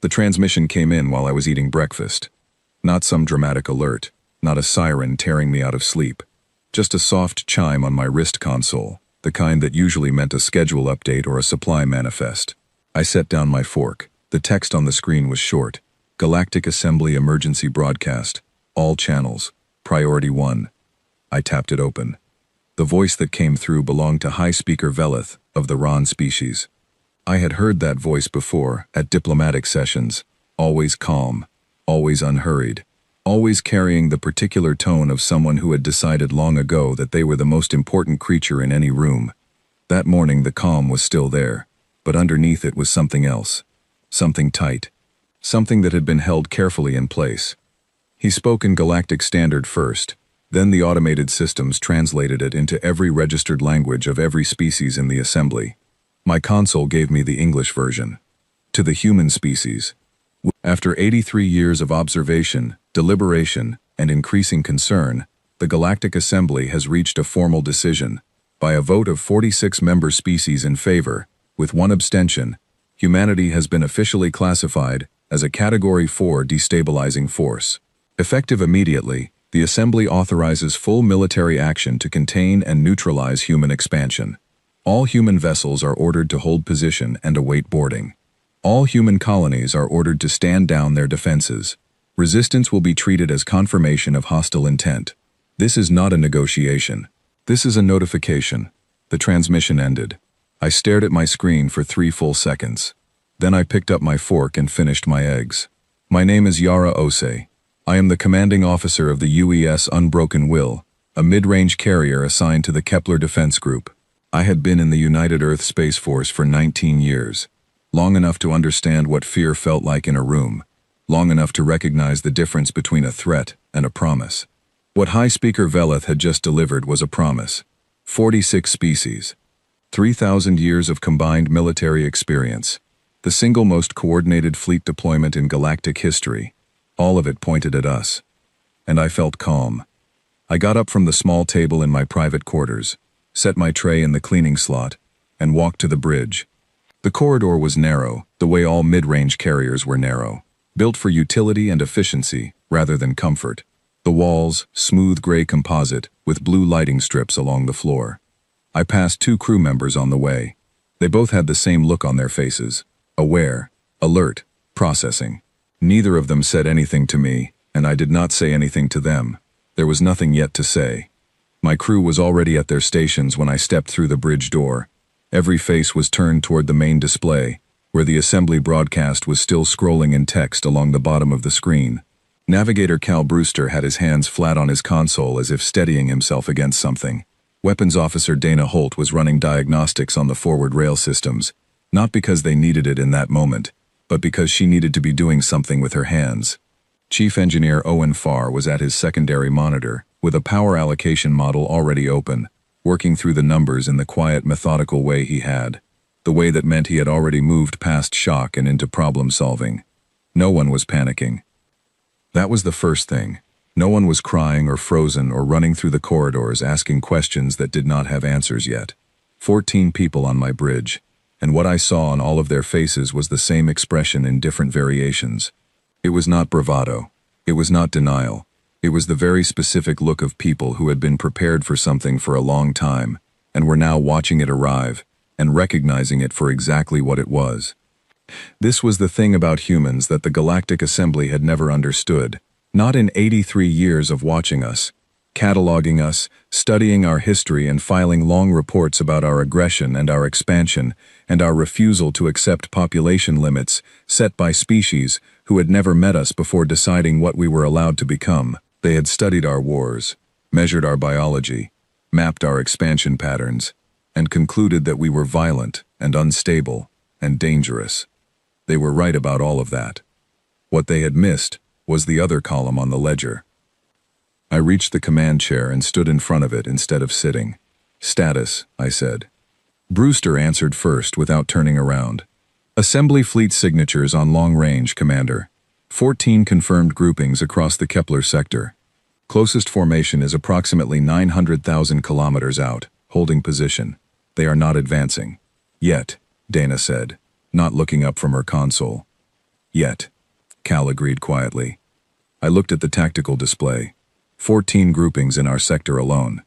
The transmission came in while I was eating breakfast. Not some dramatic alert, not a siren tearing me out of sleep. Just a soft chime on my wrist console, the kind that usually meant a schedule update or a supply manifest. I set down my fork. The text on the screen was short. Galactic Assembly Emergency Broadcast. All channels. Priority 1. I tapped it open. The voice that came through belonged to High Speaker Velith of the Ron species. I had heard that voice before, at diplomatic sessions. Always calm, always unhurried, always carrying the particular tone of someone who had decided long ago that they were the most important creature in any room. That morning the calm was still there, but underneath it was something else. Something tight. Something that had been held carefully in place. He spoke in Galactic Standard first. Then the automated systems translated it into every registered language of every species in the assembly. My console gave me the English version. To the human species. After 83 years of observation, deliberation, and increasing concern, the Galactic Assembly has reached a formal decision. By a vote of 46 member species in favor, with one abstention, humanity has been officially classified as a Category 4 destabilizing force. Effective immediately, the Assembly authorizes full military action to contain and neutralize human expansion. All human vessels are ordered to hold position and await boarding. All human colonies are ordered to stand down their defenses. Resistance will be treated as confirmation of hostile intent. This is not a negotiation. This is a notification. The transmission ended. I stared at my screen for 3 full seconds. Then I picked up my fork and finished my eggs. My name is Yara Osei. I am the commanding officer of the UES Unbroken Will, a mid-range carrier assigned to the Kepler Defense Group. I had been in the United Earth Space Force for 19 years, long enough to understand what fear felt like in a room, long enough to recognize the difference between a threat and a promise. What High Speaker Velith had just delivered was a promise. 46 species. 3,000 years of combined military experience. The single most coordinated fleet deployment in galactic history. All of it pointed at us. And I felt calm. I got up from the small table in my private quarters, set my tray in the cleaning slot, and walked to the bridge. The corridor was narrow, the way all mid-range carriers were narrow, built for utility and efficiency rather than comfort. The walls, smooth gray composite, with blue lighting strips along the floor. I passed 2 crew members on the way. They both had the same look on their faces. Aware, alert, processing. Neither of them said anything to me, and I did not say anything to them. There was nothing yet to say. My crew was already at their stations when I stepped through the bridge door. Every face was turned toward the main display, where the assembly broadcast was still scrolling in text along the bottom of the screen. Navigator Cal Brewster had his hands flat on his console as if steadying himself against something. Weapons Officer Dana Holt was running diagnostics on the forward rail systems, not because they needed it in that moment, but because she needed to be doing something with her hands. Chief Engineer Owen Farr was at his secondary monitor, with a power allocation model already open, working through the numbers in the quiet, methodical way he had, the way that meant he had already moved past shock and into problem-solving. No one was panicking. That was the first thing. No one was crying or frozen or running through the corridors asking questions that did not have answers yet. 14 people on my bridge, and what I saw on all of their faces was the same expression in different variations. It was not bravado. It was not denial. It was the very specific look of people who had been prepared for something for a long time, and were now watching it arrive, and recognizing it for exactly what it was. This was the thing about humans that the Galactic Assembly had never understood, not in 83 years of watching us, cataloging us, studying our history and filing long reports about our aggression and our expansion and our refusal to accept population limits set by species who had never met us before deciding what we were allowed to become. They had studied our wars, measured our biology, mapped our expansion patterns, and concluded that we were violent and unstable and dangerous. They were right about all of that. What they had missed was the other column on the ledger. I reached the command chair and stood in front of it instead of sitting. "Status," I said. Brewster answered first without turning around. "Assembly fleet signatures on long range, Commander. 14 confirmed groupings across the Kepler sector. Closest formation is approximately 900,000 kilometers out, holding position. They are not advancing. Yet," Dana said, not looking up from her console. Yet, Cal agreed quietly. I looked at the tactical display. 14 groupings in our sector alone.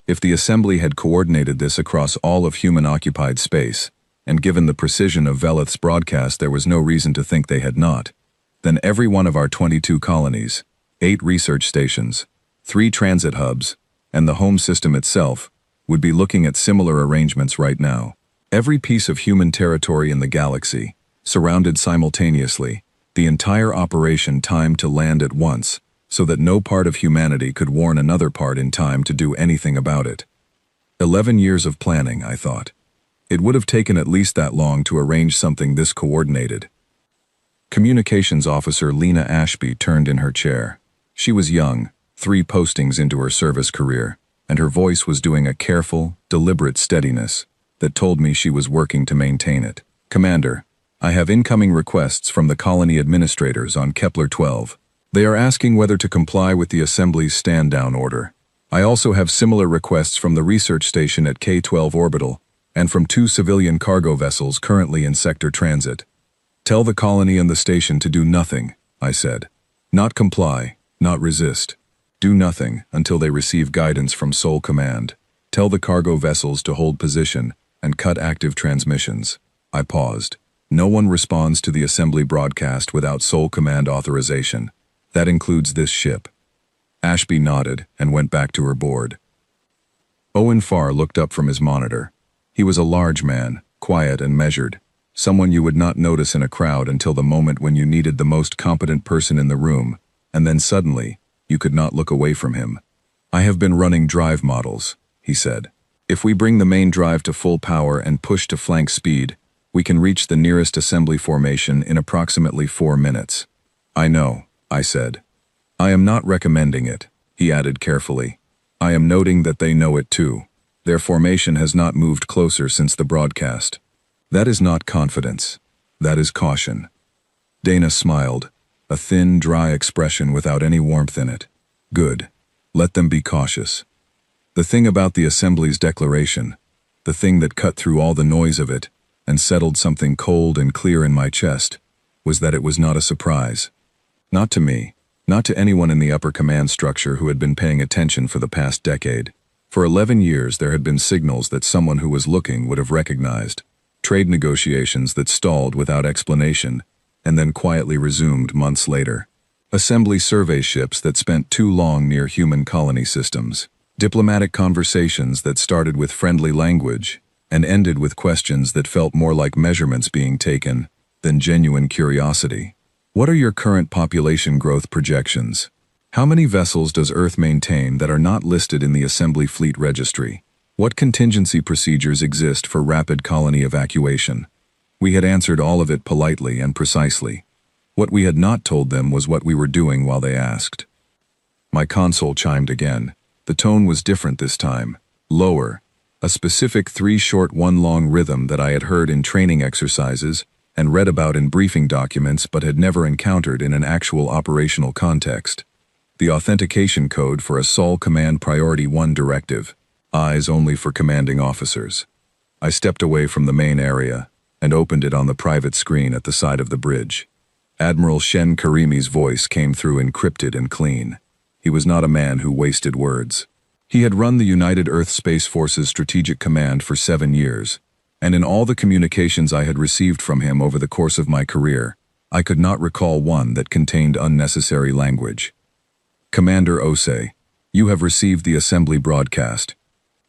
If the assembly had coordinated this across all of human-occupied space, and given the precision of Veleth's broadcast there was no reason to think they had not, then every one of our 22 colonies, 8 research stations, 3 transit hubs, and the home system itself would be looking at similar arrangements right now. Every piece of human territory in the galaxy, surrounded simultaneously, the entire operation timed to land at once, so that no part of humanity could warn another part in time to do anything about it. 11 years of planning, I thought. It would have taken at least that long to arrange something this coordinated. Communications Officer Lena Ashby turned in her chair. She was young, 3 postings into her service career, and her voice was doing a careful, deliberate steadiness that told me she was working to maintain it. Commander, I have incoming requests from the colony administrators on Kepler-12. They are asking whether to comply with the Assembly's stand-down order. I also have similar requests from the research station at K-12 Orbital and from 2 civilian cargo vessels currently in sector transit. Tell the colony and the station to do nothing, I said. Not comply, not resist. Do nothing until they receive guidance from Sol Command. Tell the cargo vessels to hold position and cut active transmissions. I paused. No one responds to the Assembly broadcast without Sol Command authorization. That includes this ship. Ashby nodded and went back to her board. Owen Farr looked up from his monitor. He was a large man, quiet and measured, someone you would not notice in a crowd until the moment when you needed the most competent person in the room, and then suddenly, you could not look away from him. I have been running drive models, he said. If we bring the main drive to full power and push to flank speed, we can reach the nearest assembly formation in approximately 4 minutes. I know, I said. I am not recommending it, he added carefully. I am noting that they know it too. Their formation has not moved closer since the broadcast. That is not confidence. That is caution. Dana smiled, a thin, dry expression without any warmth in it. Good. Let them be cautious. The thing about the Assembly's declaration, the thing that cut through all the noise of it and settled something cold and clear in my chest, was that it was not a surprise. Not to me, not to anyone in the upper command structure who had been paying attention for the past decade. For 11 years there had been signals that someone who was looking would have recognized. Trade negotiations that stalled without explanation, and then quietly resumed months later. Assembly survey ships that spent too long near human colony systems. Diplomatic conversations that started with friendly language and ended with questions that felt more like measurements being taken than genuine curiosity. What are your current population growth projections? How many vessels does Earth maintain that are not listed in the Assembly Fleet Registry? What contingency procedures exist for rapid colony evacuation? We had answered all of it politely and precisely. What we had not told them was what we were doing while they asked. My console chimed again. The tone was different this time, lower, a specific 3 short 1 long rhythm that I had heard in training exercises and read about in briefing documents but had never encountered in an actual operational context. The authentication code for a Sol Command Priority 1 directive, eyes only for commanding officers. I stepped away from the main area and opened it on the private screen at the side of the bridge. Admiral Shen Karimi's voice came through encrypted and clean. He was not a man who wasted words. He had run the United Earth Space Forces Strategic Command for 7 years, and in all the communications I had received from him over the course of my career, I could not recall one that contained unnecessary language. Commander Osei, you have received the Assembly broadcast.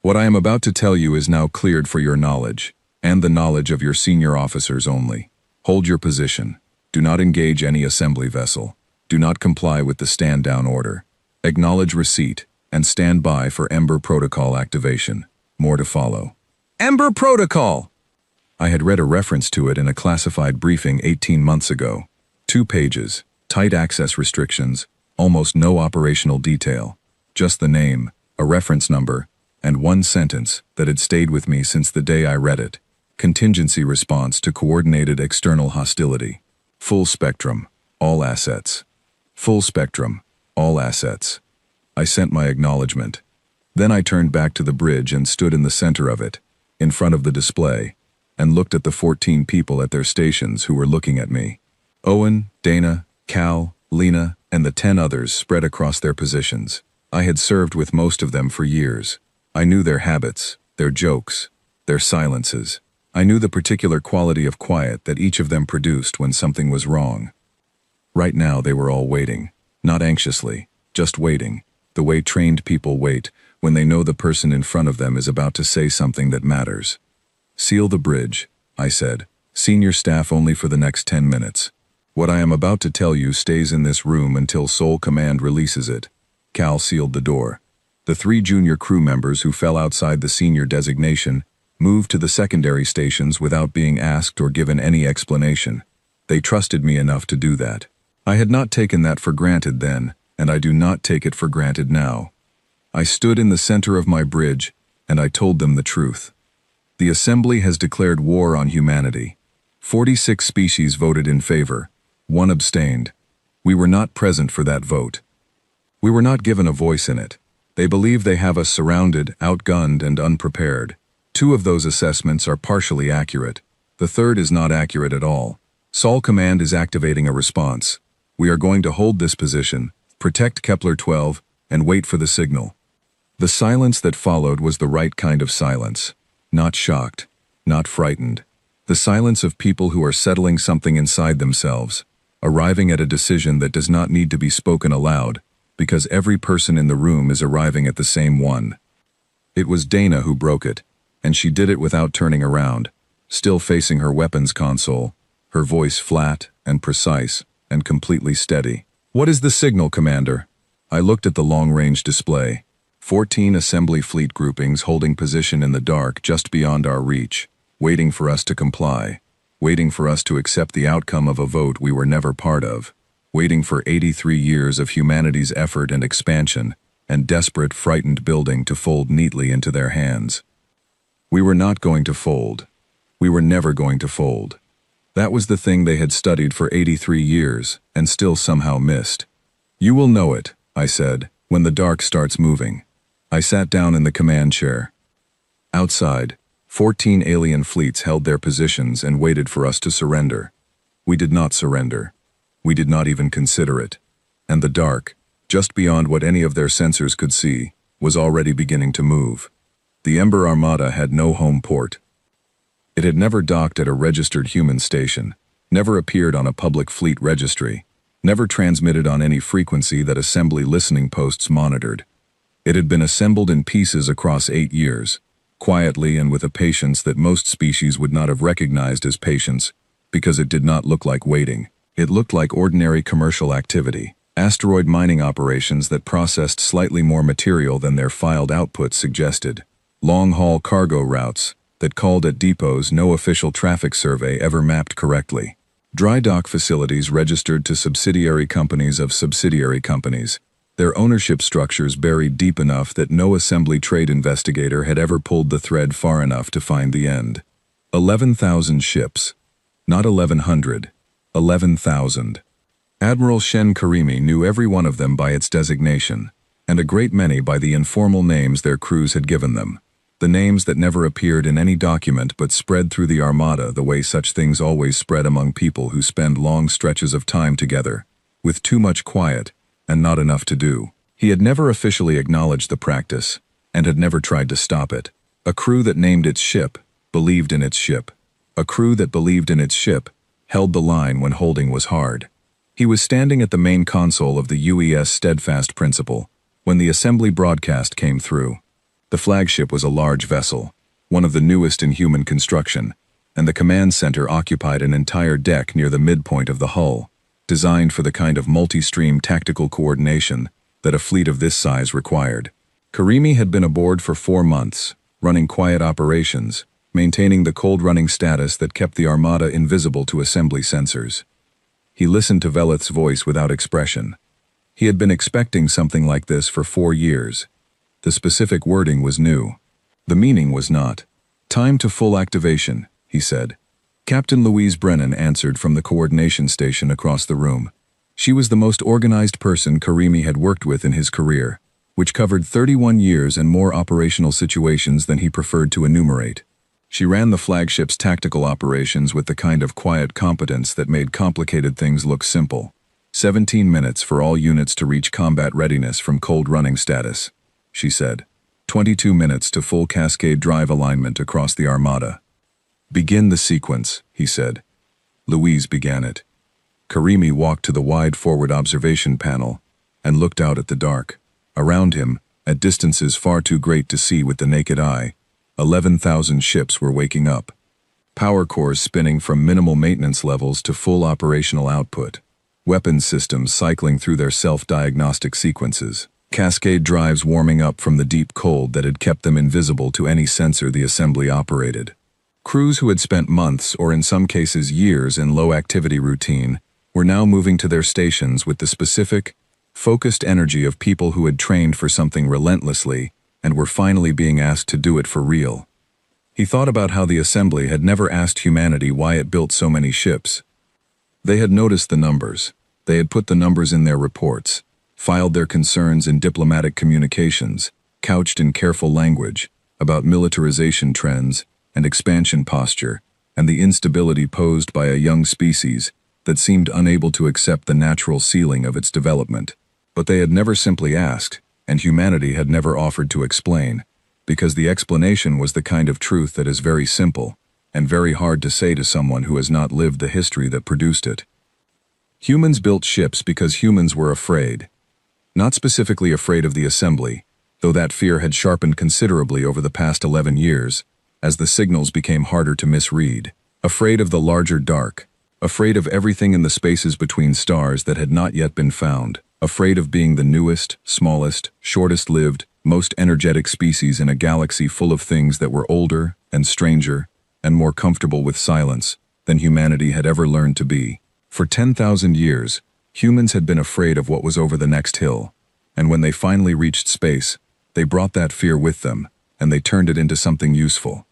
What I am about to tell you is now cleared for your knowledge, and the knowledge of your senior officers only. Hold your position. Do not engage any Assembly vessel. Do not comply with the stand-down order. Acknowledge receipt, and stand by for Ember Protocol activation. More to follow. Ember Protocol! I had read a reference to it in a classified briefing 18 months ago. 2 pages, tight access restrictions, almost no operational detail. Just the name, a reference number, and 1 sentence that had stayed with me since the day I read it. Contingency response to coordinated external hostility. Full spectrum, all assets. Full spectrum, all assets. I sent my acknowledgement. Then I turned back to the bridge and stood in the center of it, in front of the display, and looked at the 14 people at their stations who were looking at me. Owen, Dana, Cal, Lena, and the 10 others spread across their positions. I had served with most of them for years. I knew their habits, their jokes, their silences. I knew the particular quality of quiet that each of them produced when something was wrong. Right now they were all waiting, not anxiously, just waiting, the way trained people wait when they know the person in front of them is about to say something that matters. "Seal the bridge," I said. "Senior staff only for the next 10 minutes. What I am about to tell you stays in this room until Sole Command releases it." Cal sealed the door. The 3 junior crew members who fell outside the senior designation moved to the secondary stations without being asked or given any explanation. They trusted me enough to do that. I had not taken that for granted then, and I do not take it for granted now. I stood in the center of my bridge, and I told them the truth. The Assembly has declared war on humanity. 46 species voted in favor. 1 abstained. We were not present for that vote. We were not given a voice in it. They believe they have us surrounded, outgunned, and unprepared. 2 of those assessments are partially accurate. The 3rd is not accurate at all. Sol Command is activating a response. We are going to hold this position, protect Kepler-12, and wait for the signal. The silence that followed was the right kind of silence. Not shocked, not frightened. The silence of people who are settling something inside themselves, arriving at a decision that does not need to be spoken aloud, because every person in the room is arriving at the same one. It was Dana who broke it, and she did it without turning around, still facing her weapons console, her voice flat and precise and completely steady. "What is the signal, Commander?" I looked at the long-range display. 14 Assembly fleet groupings holding position in the dark just beyond our reach, waiting for us to comply, waiting for us to accept the outcome of a vote we were never part of, waiting for 83 years of humanity's effort and expansion and desperate, frightened building to fold neatly into their hands. We were not going to fold. We were never going to fold. That was the thing they had studied for 83 years and still somehow missed. "You will know it," I said, "when the dark starts moving." I sat down in the command chair. Outside, 14 alien fleets held their positions and waited for us to surrender. We did not surrender. We did not even consider it. And the dark, just beyond what any of their sensors could see, was already beginning to move. The Ember Armada had no home port. It had never docked at a registered human station, never appeared on a public fleet registry, never transmitted on any frequency that Assembly listening posts monitored. It had been assembled in pieces across 8 years, quietly and with a patience that most species would not have recognized as patience, because it did not look like waiting. It looked like ordinary commercial activity, asteroid mining operations that processed slightly more material than their filed output suggested, long-haul cargo routes that called at depots no official traffic survey ever mapped correctly, dry dock facilities registered to subsidiary companies of subsidiary companies, their ownership structures buried deep enough that no Assembly trade investigator had ever pulled the thread far enough to find the end. 11,000 ships. Not 1,100. 11,000. Admiral Shen Karimi knew every one of them by its designation, and a great many by the informal names their crews had given them. The names that never appeared in any document but spread through the Armada the way such things always spread among people who spend long stretches of time together, with too much quiet and not enough to do. He had never officially acknowledged the practice, and had never tried to stop it. A crew that named its ship, believed in its ship. A crew that believed in its ship, held the line when holding was hard. He was standing at the main console of the UES Steadfast Principle when the Assembly broadcast came through. The flagship was a large vessel, one of the newest in human construction, and the command center occupied an entire deck near the midpoint of the hull, designed for the kind of multi-stream tactical coordination that a fleet of this size required. Karimi had been aboard for 4 months, running quiet operations, maintaining the cold-running status that kept the Armada invisible to Assembly sensors. He listened to Velith's voice without expression. He had been expecting something like this for 4 years. The specific wording was new. The meaning was not. "Time to full activation," he said. Captain Louise Brennan answered from the coordination station across the room. She was the most organized person Karimi had worked with in his career, which covered 31 years and more operational situations than he preferred to enumerate. She ran the flagship's tactical operations with the kind of quiet competence that made complicated things look simple. 17 minutes for all units to reach combat readiness from cold running status, she said. 22 minutes to full cascade drive alignment across the armada. Begin the sequence, he said. Louise began it. Karimi walked to the wide forward observation panel and looked out at the dark. Around him, at distances far too great to see with the naked eye, 11,000 ships were waking up. Power cores spinning from minimal maintenance levels to full operational output. Weapons systems cycling through their self-diagnostic sequences. Cascade drives warming up from the deep cold that had kept them invisible to any sensor the assembly operated. Crews who had spent months, or in some cases years, in low-activity routine were now moving to their stations with the specific, focused energy of people who had trained for something relentlessly and were finally being asked to do it for real. He thought about how the assembly had never asked humanity why it built so many ships. They had noticed the numbers. They had put the numbers in their reports, filed their concerns in diplomatic communications, couched in careful language, about militarization trends and expansion posture, and the instability posed by a young species that seemed unable to accept the natural ceiling of its development. But they had never simply asked, and humanity had never offered to explain, because the explanation was the kind of truth that is very simple and very hard to say to someone who has not lived the history that produced it. Humans built ships because humans were afraid. Not specifically afraid of the assembly, though that fear had sharpened considerably over the past 11 years, as the signals became harder to misread. Afraid of the larger dark, afraid of everything in the spaces between stars that had not yet been found, afraid of being the newest, smallest, shortest-lived, most energetic species in a galaxy full of things that were older and stranger and more comfortable with silence than humanity had ever learned to be. For 10,000 years, humans had been afraid of what was over the next hill, and when they finally reached space, they brought that fear with them, and they turned it into something useful.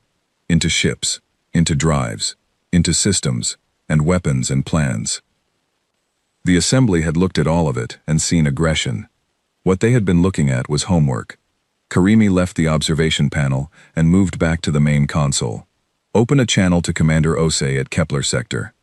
Into ships, into drives, into systems, and weapons and plans. The assembly had looked at all of it and seen aggression. What they had been looking at was homework. Karimi left the observation panel and moved back to the main console. Open a channel to Commander Osei at Kepler Sector.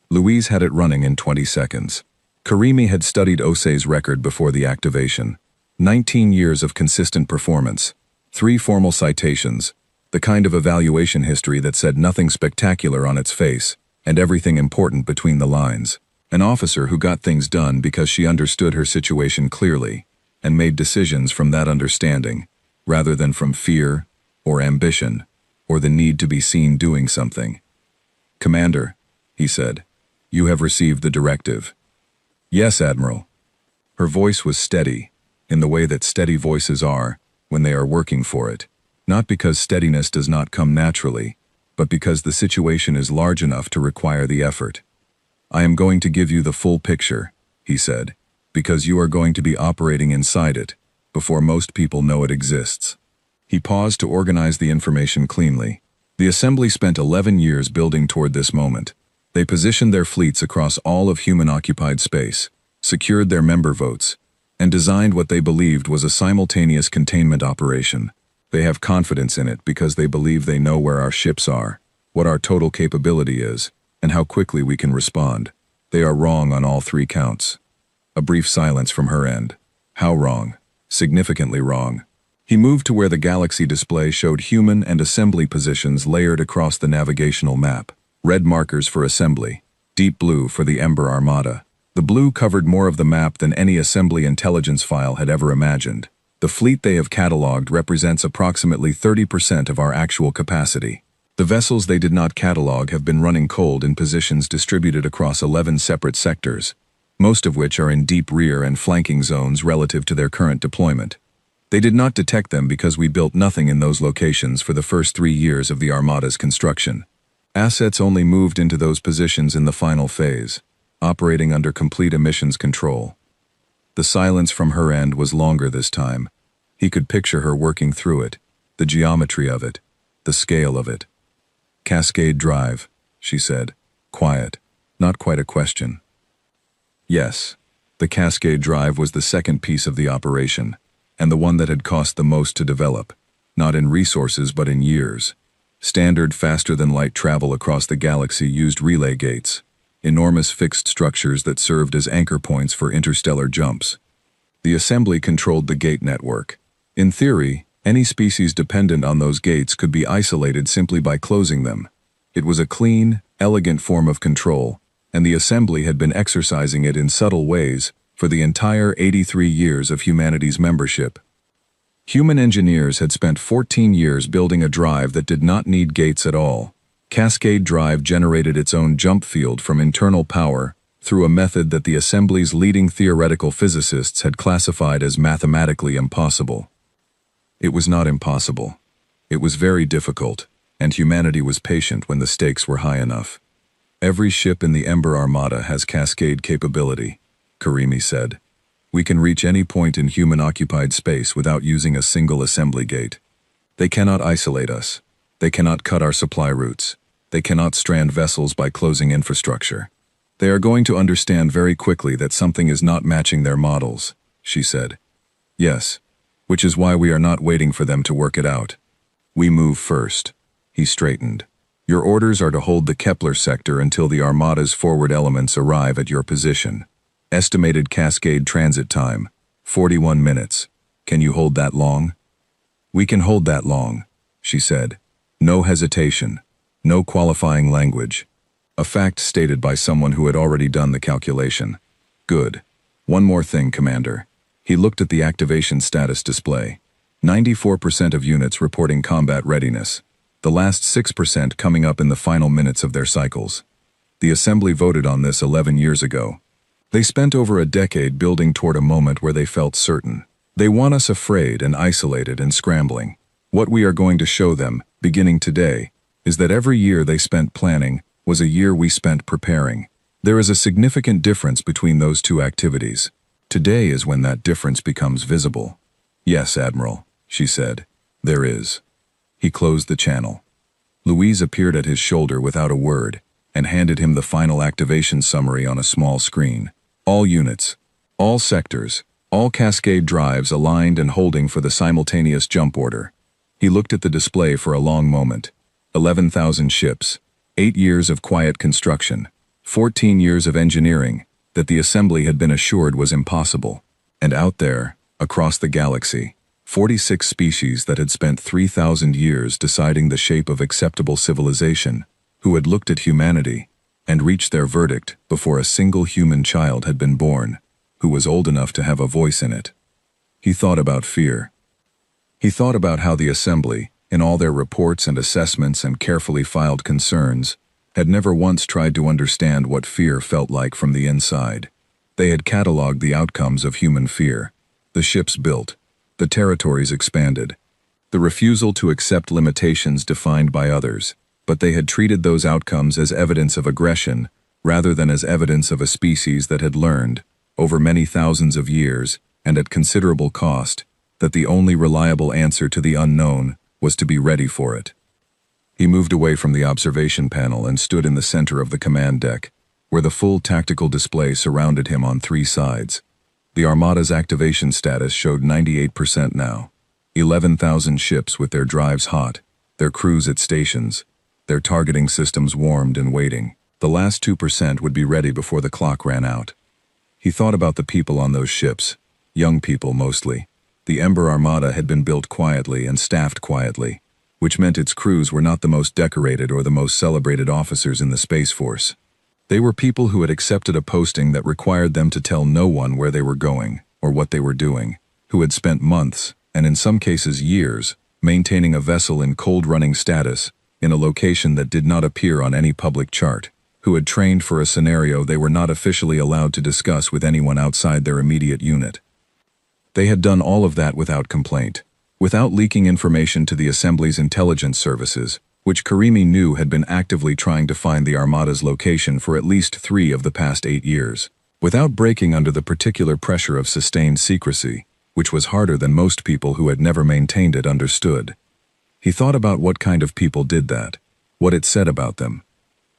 Louise had it running in 20 seconds. Karimi had studied Osei's record before the activation. 19 years of consistent performance. 3 formal citations. The kind of evaluation history that said nothing spectacular on its face, and everything important between the lines. An officer who got things done because she understood her situation clearly, and made decisions from that understanding, rather than from fear, or ambition, or the need to be seen doing something. "Commander," he said, "you have received the directive." "Yes, Admiral." Her voice was steady, in the way that steady voices are when they are working for it. Not because steadiness does not come naturally, but because the situation is large enough to require the effort. "I am going to give you the full picture," he said, "because you are going to be operating inside it, before most people know it exists." He paused to organize the information cleanly. The assembly spent 11 years building toward this moment. They positioned their fleets across all of human-occupied space, secured their member votes, and designed what they believed was a simultaneous containment operation. They have confidence in it because they believe they know where our ships are, what our total capability is, and how quickly we can respond. They are wrong on all 3 counts. A brief silence from her end. How wrong? Significantly wrong. He moved to where the galaxy display showed human and assembly positions layered across the navigational map. Red markers for assembly, deep blue for the Ember Armada. The blue covered more of the map than any assembly intelligence file had ever imagined. The fleet they have cataloged represents approximately 30% of our actual capacity. The vessels they did not catalog have been running cold in positions distributed across 11 separate sectors, most of which are in deep rear and flanking zones relative to their current deployment. They did not detect them because we built nothing in those locations for the first 3 years of the Armada's construction. Assets only moved into those positions in the final phase, operating under complete emissions control. The silence from her end was longer this time. He could picture her working through it, the geometry of it, the scale of it. "Cascade drive," she said, quiet, not quite a question. Yes, the cascade drive was the second piece of the operation, and the one that had cost the most to develop, not in resources but in years. Standard faster-than-light travel across the galaxy used relay gates, enormous fixed structures that served as anchor points for interstellar jumps. The assembly controlled the gate network. In theory, any species dependent on those gates could be isolated simply by closing them. It was a clean, elegant form of control, and the assembly had been exercising it in subtle ways for the entire 83 years of humanity's membership. Human engineers had spent 14 years building a drive that did not need gates at all. Cascade Drive generated its own jump field from internal power through a method that the assembly's leading theoretical physicists had classified as mathematically impossible. It was not impossible. It was very difficult, and humanity was patient when the stakes were high enough. Every ship in the Ember Armada has cascade capability, Karimi said. We can reach any point in human-occupied space without using a single assembly gate. They cannot isolate us. They cannot cut our supply routes. They cannot strand vessels by closing infrastructure. They are going to understand very quickly that something is not matching their models, she said. Yes, which is why we are not waiting for them to work it out. We move first. He straightened. Your orders are to hold the Kepler sector until the Armada's forward elements arrive at your position. Estimated cascade transit time, 41 minutes. Can you hold that long? We can hold that long, she said. No hesitation. No qualifying language. A fact stated by someone who had already done the calculation. Good. One more thing, Commander. He looked at the activation status display. 94% of units reporting combat readiness. The last 6% coming up in the final minutes of their cycles. The Assembly voted on this 11 years ago. They spent over a decade building toward a moment where they felt certain. They want us afraid and isolated and scrambling. What we are going to show them, beginning today, is that every year they spent planning was a year we spent preparing. There is a significant difference between those two activities. Today is when that difference becomes visible. Yes, Admiral, she said. There is. He closed the channel. Louise appeared at his shoulder without a word and handed him the final activation summary on a small screen. All units, all sectors, all cascade drives aligned and holding for the simultaneous jump order. He looked at the display for a long moment. 11,000 ships, 8 years of quiet construction, 14 years of engineering that the assembly had been assured was impossible. And out there, across the galaxy, 46 species that had spent 3,000 years deciding the shape of acceptable civilization, who had looked at humanity and reached their verdict before a single human child had been born, who was old enough to have a voice in it. He thought about fear. He thought about how the assembly, in all their reports and assessments and carefully filed concerns, had never once tried to understand what fear felt like from the inside. They had catalogued the outcomes of human fear. The ships built. The territories expanded. The refusal to accept limitations defined by others. But they had treated those outcomes as evidence of aggression rather than as evidence of a species that had learned, over many thousands of years and at considerable cost, that the only reliable answer to the unknown was to be ready for it. He moved away from the observation panel and stood in the center of the command deck, where the full tactical display surrounded him on 3 sides. The Armada's activation status showed 98% now. 11,000 ships with their drives hot, their crews at stations, their targeting systems warmed and waiting. The last 2% would be ready before the clock ran out. He thought about the people on those ships, young people mostly. The Ember Armada had been built quietly and staffed quietly, which meant its crews were not the most decorated or the most celebrated officers in the Space Force. They were people who had accepted a posting that required them to tell no one where they were going or what they were doing, who had spent months, and in some cases years, maintaining a vessel in cold-running status in a location that did not appear on any public chart, who had trained for a scenario they were not officially allowed to discuss with anyone outside their immediate unit. They had done all of that without complaint, without leaking information to the Assembly's intelligence services, which Karimi knew had been actively trying to find the Armada's location for at least 3 of the past 8 years, without breaking under the particular pressure of sustained secrecy, which was harder than most people who had never maintained it understood. He thought about what kind of people did that, what it said about them.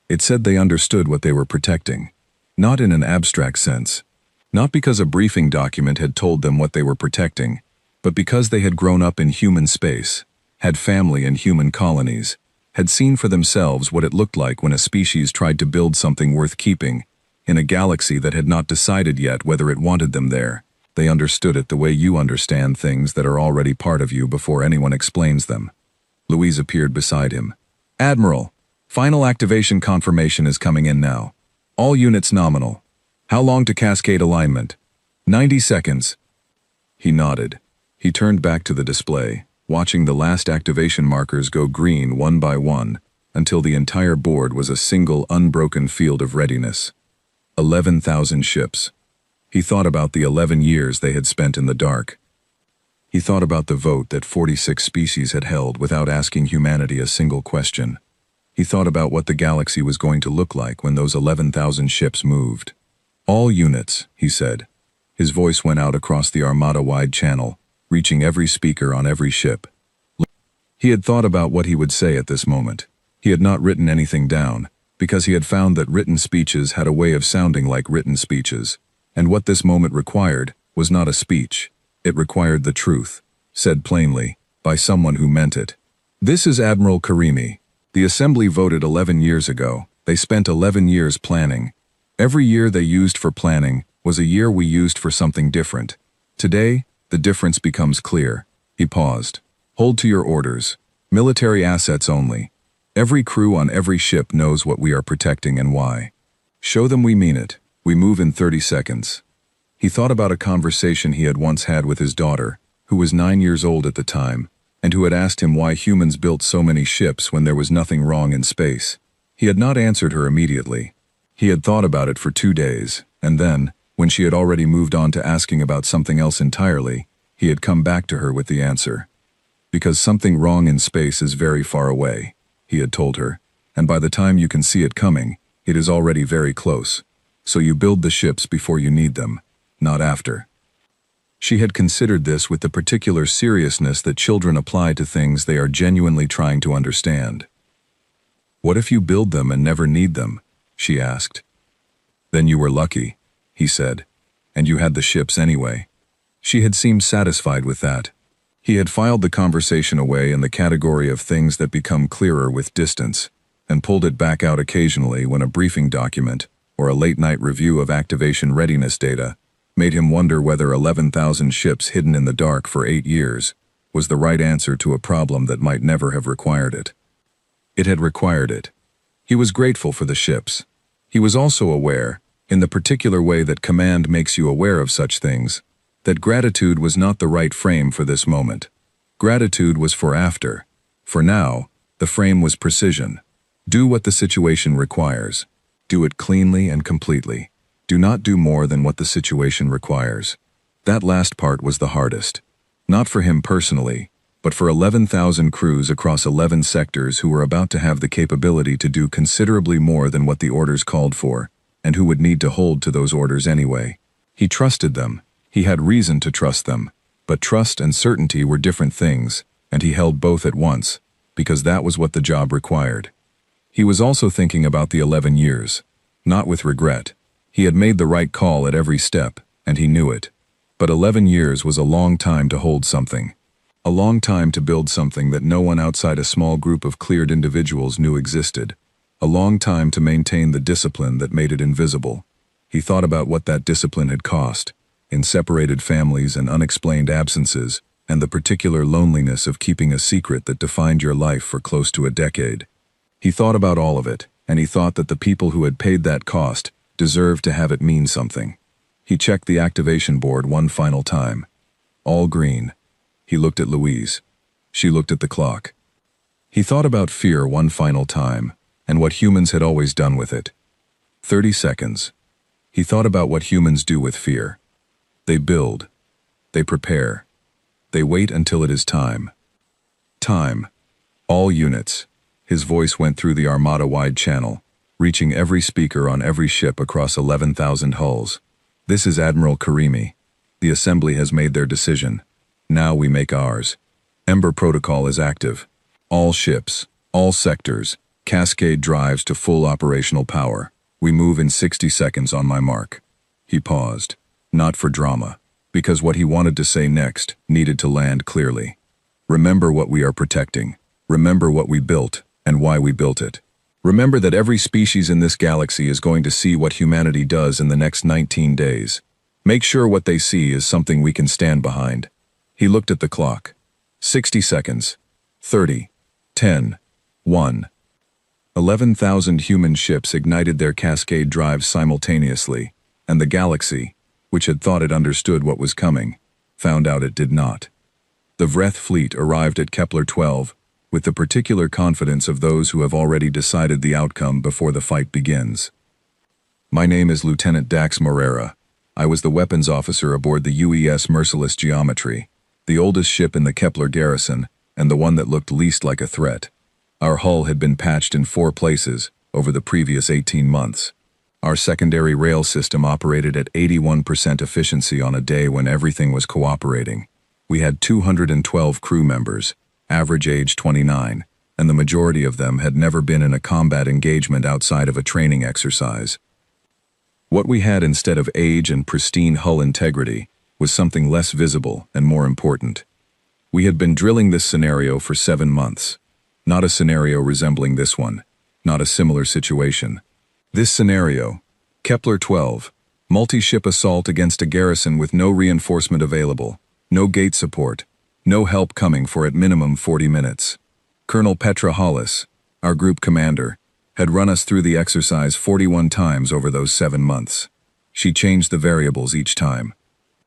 It said they understood what they were protecting, not in an abstract sense, not because a briefing document had told them what they were protecting, but because they had grown up in human space, had family in human colonies, had seen for themselves what it looked like when a species tried to build something worth keeping, in a galaxy that had not decided yet whether it wanted them there. They understood it the way you understand things that are already part of you before anyone explains them. Louise appeared beside him. Admiral, final activation confirmation is coming in now. All units nominal. How long to cascade alignment? 90 seconds. He nodded. He turned back to the display, watching the last activation markers go green one by one, until the entire board was a single unbroken field of readiness. 11,000 ships. He thought about the 11 years they had spent in the dark. He thought about the vote that 46 species had held without asking humanity a single question. He thought about what the galaxy was going to look like when those 11,000 ships moved. All units, he said. His voice went out across the Armada-wide channel, reaching every speaker on every ship. He had thought about what he would say at this moment. He had not written anything down, because he had found that written speeches had a way of sounding like written speeches, and what this moment required was not a speech. It required the truth, said plainly, by someone who meant it. This is Admiral Karimi. The Assembly voted 11 years ago. They spent 11 years planning. Every year they used for planning was a year we used for something different. Today, the difference becomes clear. He paused. Hold to your orders. Military assets only. Every crew on every ship knows what we are protecting and why. Show them we mean it. We move in 30 seconds. He thought about a conversation he had once had with his daughter, who was 9 years old at the time, and who had asked him why humans built so many ships when there was nothing wrong in space. He had not answered her immediately. He had thought about it for 2 days, and then, when she had already moved on to asking about something else entirely, he had come back to her with the answer. Because something wrong in space is very far away, he had told her, and by the time you can see it coming, it is already very close. So you build the ships before you need them, not after. She had considered this with the particular seriousness that children apply to things they are genuinely trying to understand. What if you build them and never need them? She asked. Then you were lucky, he said, and you had the ships anyway. She had seemed satisfied with that. He had filed the conversation away in the category of things that become clearer with distance, and pulled it back out occasionally when a briefing document, or a late-night review of activation readiness data, made him wonder whether 11,000 ships hidden in the dark for 8 years was the right answer to a problem that might never have required it. It had required it. He was grateful for the ships. He was also aware, in the particular way that command makes you aware of such things, that gratitude was not the right frame for this moment. Gratitude was for after. For now, the frame was precision. Do what the situation requires. Do it cleanly and completely. Do not do more than what the situation requires. That last part was the hardest. Not for him personally, but for 11,000 crews across 11 sectors who were about to have the capability to do considerably more than what the orders called for, and who would need to hold to those orders anyway. He trusted them. He had reason to trust them. But trust and certainty were different things, and he held both at once, because that was what the job required. He was also thinking about the 11 years. Not with regret. He had made the right call at every step, and he knew it. But 11 years was a long time to hold something. A long time to build something that no one outside a small group of cleared individuals knew existed. A long time to maintain the discipline that made it invisible. He thought about what that discipline had cost, in separated families and unexplained absences, and the particular loneliness of keeping a secret that defined your life for close to a decade. He thought about all of it, and he thought that the people who had paid that cost deserved to have it mean something. He checked the activation board one final time. All green. He looked at Louise. She looked at the clock. He thought about fear one final time, and what humans had always done with it. 30 seconds. He thought about what humans do with fear. They build. They prepare. They wait until it is time. Time. All units. His voice went through the Armada-wide channel, reaching every speaker on every ship across 11,000 hulls. This is Admiral Karimi. The Assembly has made their decision. Now we make ours. Ember Protocol is active. All ships, all sectors, cascade drives to full operational power. We move in 60 seconds on my mark. He paused. Not for drama, because what he wanted to say next needed to land clearly. Remember what we are protecting. Remember what we built, and why we built it. Remember that every species in this galaxy is going to see what humanity does in the next 19 days. Make sure what they see is something we can stand behind. He looked at the clock. 60 seconds. 30. 10. 1. 11,000 human ships ignited their cascade drives simultaneously, and the galaxy, which had thought it understood what was coming, found out it did not. The Vreth fleet arrived at Kepler-12 with the particular confidence of those who have already decided the outcome before the fight begins. My name is Lieutenant Dax Morera. I was the weapons officer aboard the UES Merciless Geometry, the oldest ship in the Kepler garrison and the one that looked least like a threat. Our hull had been patched in 4 places over the previous 18 months. Our secondary rail system operated at 81% efficiency on a day when everything was cooperating. We had 212 crew members, average age 29, and the majority of them had never been in a combat engagement outside of a training exercise. What we had instead of age and pristine hull integrity was something less visible and more important. We had been drilling this scenario for 7 months. Not a scenario resembling this one, not a similar situation. This scenario, Kepler-12, multi-ship assault against a garrison with no reinforcement available, no gate support, no help coming for at minimum 40 minutes. Colonel Petra Hollis, our group commander, had run us through the exercise 41 times over those 7 months. She changed the variables each time.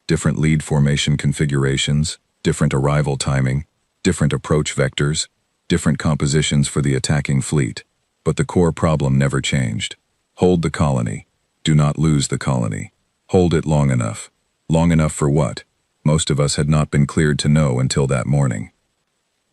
Different lead formation configurations, different arrival timing, different approach vectors, different compositions for the attacking fleet. But the core problem never changed. Hold the colony. Do not lose the colony. Hold it long enough. Long enough for what? Most of us had not been cleared to know until that morning.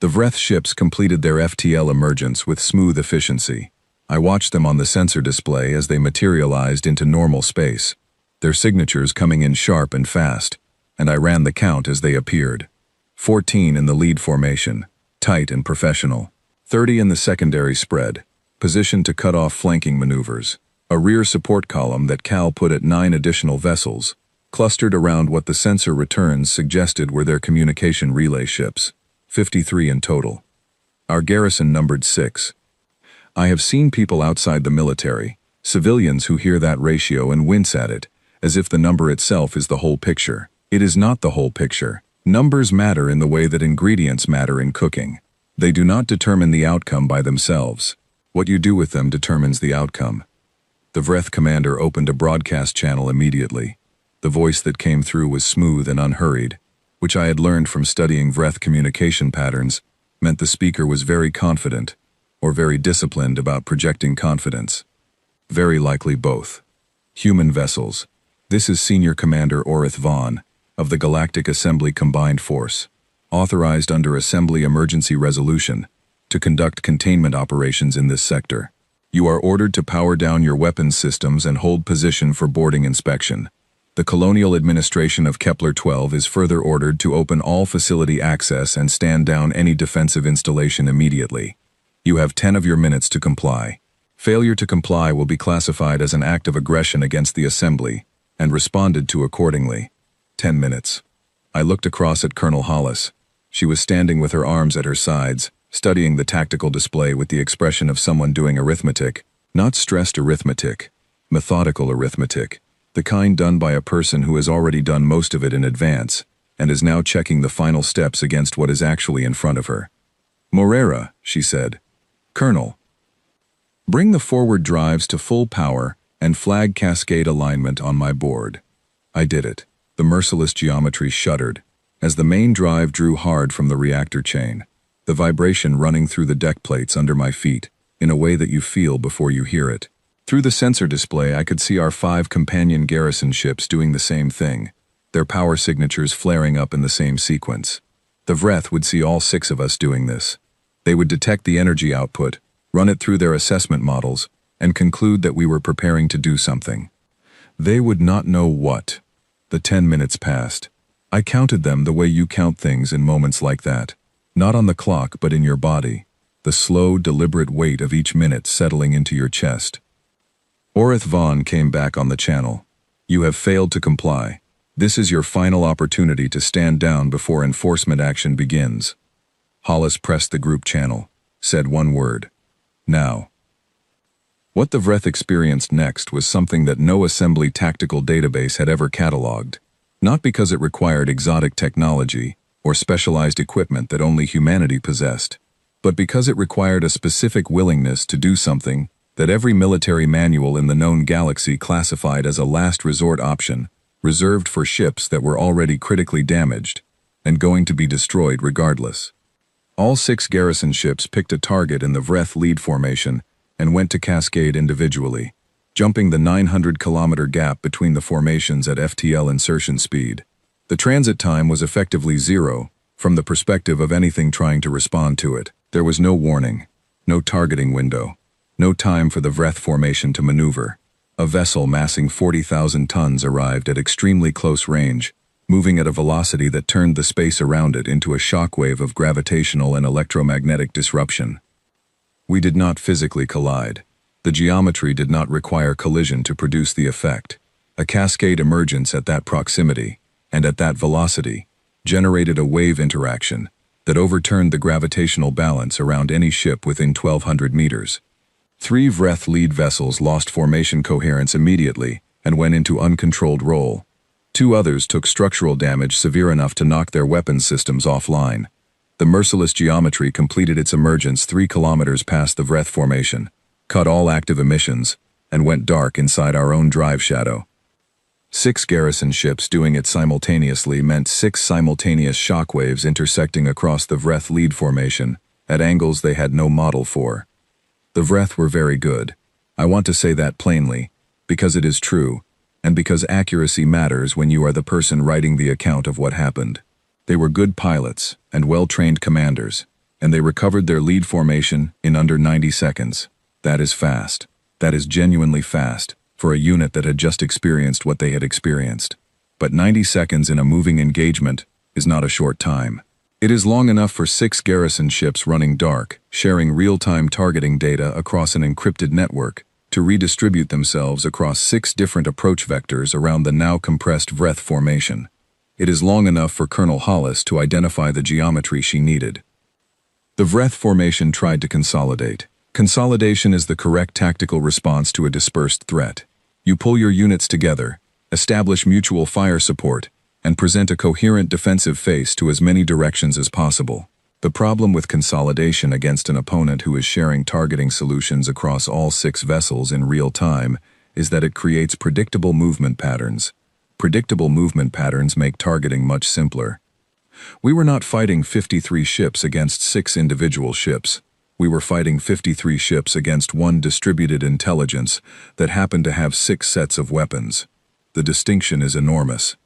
The Vreth ships completed their FTL emergence with smooth efficiency. I watched them on the sensor display as they materialized into normal space, their signatures coming in sharp and fast, and I ran the count as they appeared. 14 in the lead formation, tight and professional. 30 in the secondary spread, positioned to cut off flanking maneuvers. A rear support column that Cal put at 9 additional vessels, clustered around what the sensor returns suggested were their communication relay ships. 53 in total. Our garrison numbered 6. I have seen people outside the military, civilians who hear that ratio and wince at it, as if the number itself is the whole picture. It is not the whole picture. Numbers matter in the way that ingredients matter in cooking. They do not determine the outcome by themselves. What you do with them determines the outcome. The Vreth commander opened a broadcast channel immediately. The voice that came through was smooth and unhurried, which I had learned from studying Vreth communication patterns, meant the speaker was very confident, or very disciplined about projecting confidence. Very likely both. Human vessels. This is Senior Commander Orith Vaughn, of the Galactic Assembly Combined Force, authorized under Assembly Emergency Resolution to conduct containment operations in this sector. You are ordered to power down your weapons systems and hold position for boarding inspection. The Colonial Administration of Kepler-12 is further ordered to open all facility access and stand down any defensive installation immediately. You have 10 of your minutes to comply. Failure to comply will be classified as an act of aggression against the Assembly and responded to accordingly. 10 minutes. I looked across at Colonel Hollis. She was standing with her arms at her sides, studying the tactical display with the expression of someone doing arithmetic, not stressed arithmetic, methodical arithmetic, the kind done by a person who has already done most of it in advance and is now checking the final steps against what is actually in front of her. Morera, she said. Colonel, bring the forward drives to full power and flag cascade alignment on my board. I did it. The merciless geometry shuddered as the main drive drew hard from the reactor chain, the vibration running through the deck plates under my feet in a way that you feel before you hear it. Through the sensor display, I could see our 5 companion garrison ships doing the same thing, their power signatures flaring up in the same sequence. The Vreth would see all 6 of us doing this. They would detect the energy output, run it through their assessment models, and conclude that we were preparing to do something. They would not know what. The 10 minutes passed. I counted them the way you count things in moments like that. Not on the clock, but in your body. The slow, deliberate weight of each minute settling into your chest. Orith Vaughn came back on the channel. You have failed to comply. This is your final opportunity to stand down before enforcement action begins. Hollis pressed the group channel, said one word. Now. What the Vreth experienced next was something that no assembly tactical database had ever cataloged, not because it required exotic technology or specialized equipment that only humanity possessed, but because it required a specific willingness to do something that every military manual in the known galaxy classified as a last resort option, reserved for ships that were already critically damaged and going to be destroyed regardless. All 6 garrison ships picked a target in the Vreth lead formation and went to cascade individually, jumping the 900-kilometer gap between the formations at FTL insertion speed. The transit time was effectively 0, from the perspective of anything trying to respond to it. There was no warning, no targeting window, no time for the Vreth formation to maneuver. A vessel massing 40,000 tons arrived at extremely close range, moving at a velocity that turned the space around it into a shockwave of gravitational and electromagnetic disruption. We did not physically collide. The geometry did not require collision to produce the effect. A cascade emergence at that proximity, and at that velocity, generated a wave interaction that overturned the gravitational balance around any ship within 1,200 meters. 3 Vreth lead vessels lost formation coherence immediately and went into uncontrolled roll. 2 others took structural damage severe enough to knock their weapons systems offline. The merciless geometry completed its emergence 3 kilometers past the Vreth formation, cut all active emissions, and went dark inside our own drive shadow. 6 garrison ships doing it simultaneously meant 6 simultaneous shockwaves intersecting across the Vreth lead formation at angles they had no model for. The Vreth were very good. I want to say that plainly, because it is true, and because accuracy matters when you are the person writing the account of what happened. They were good pilots and well-trained commanders, and they recovered their lead formation in under 90 seconds. That is fast. That is genuinely fast for a unit that had just experienced what they had experienced. But 90 seconds in a moving engagement is not a short time. It is long enough for 6 garrison ships running dark, sharing real-time targeting data across an encrypted network, to redistribute themselves across 6 different approach vectors around the now compressed Vreth formation. It is long enough for Colonel Hollis to identify the geometry she needed. The Vreth formation tried to consolidate. Consolidation is the correct tactical response to a dispersed threat. You pull your units together, establish mutual fire support, and present a coherent defensive face to as many directions as possible. The problem with consolidation against an opponent who is sharing targeting solutions across all 6 vessels in real time is that it creates predictable movement patterns. Predictable movement patterns make targeting much simpler. We were not fighting 53 ships against 6 individual ships. We were fighting 53 ships against 1 distributed intelligence that happened to have 6 sets of weapons. The distinction is enormous.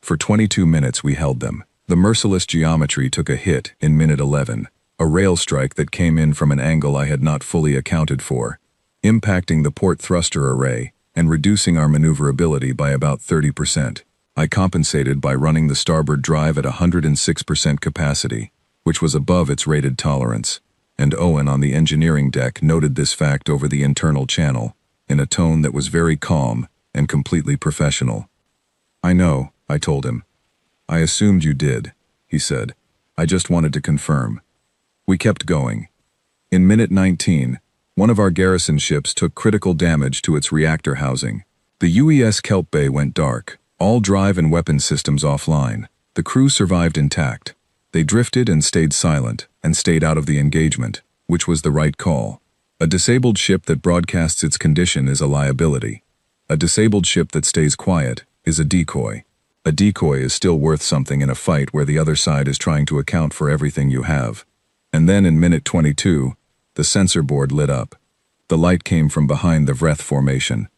For 22 minutes we held them. The merciless geometry took a hit in minute 11, a rail strike that came in from an angle I had not fully accounted for, impacting the port thruster array and reducing our maneuverability by about 30%. I compensated by running the starboard drive at 106% capacity, which was above its rated tolerance, and Owen on the engineering deck noted this fact over the internal channel, in a tone that was very calm and completely professional. "I know," I told him. "I assumed you did," he said. "I just wanted to confirm." We kept going. In minute 19, one of our garrison ships took critical damage to its reactor housing. The UES Kelp Bay went dark, all drive and weapon systems offline. The crew survived intact. They drifted and stayed silent, and stayed out of the engagement, which was the right call. A disabled ship that broadcasts its condition is a liability. A disabled ship that stays quiet is a decoy. A decoy is still worth something in a fight where the other side is trying to account for everything you have. And then in minute 22, the sensor board lit up. The light came from behind the Vreth formation.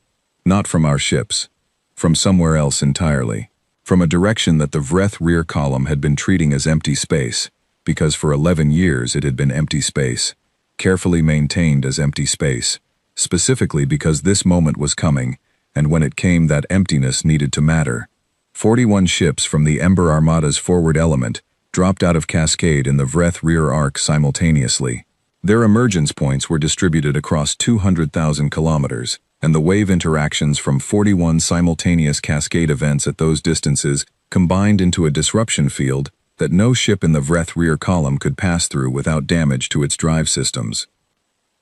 Not from our ships. From somewhere else entirely. From a direction that the Vreth rear column had been treating as empty space, because for 11 years it had been empty space, carefully maintained as empty space, specifically because this moment was coming, and when it came that emptiness needed to matter. 41 ships from the Ember Armada's forward element dropped out of cascade in the Vreth rear arc simultaneously. Their emergence points were distributed across 200,000 kilometers, and the wave interactions from 41 simultaneous cascade events at those distances combined into a disruption field that no ship in the Vreth rear column could pass through without damage to its drive systems.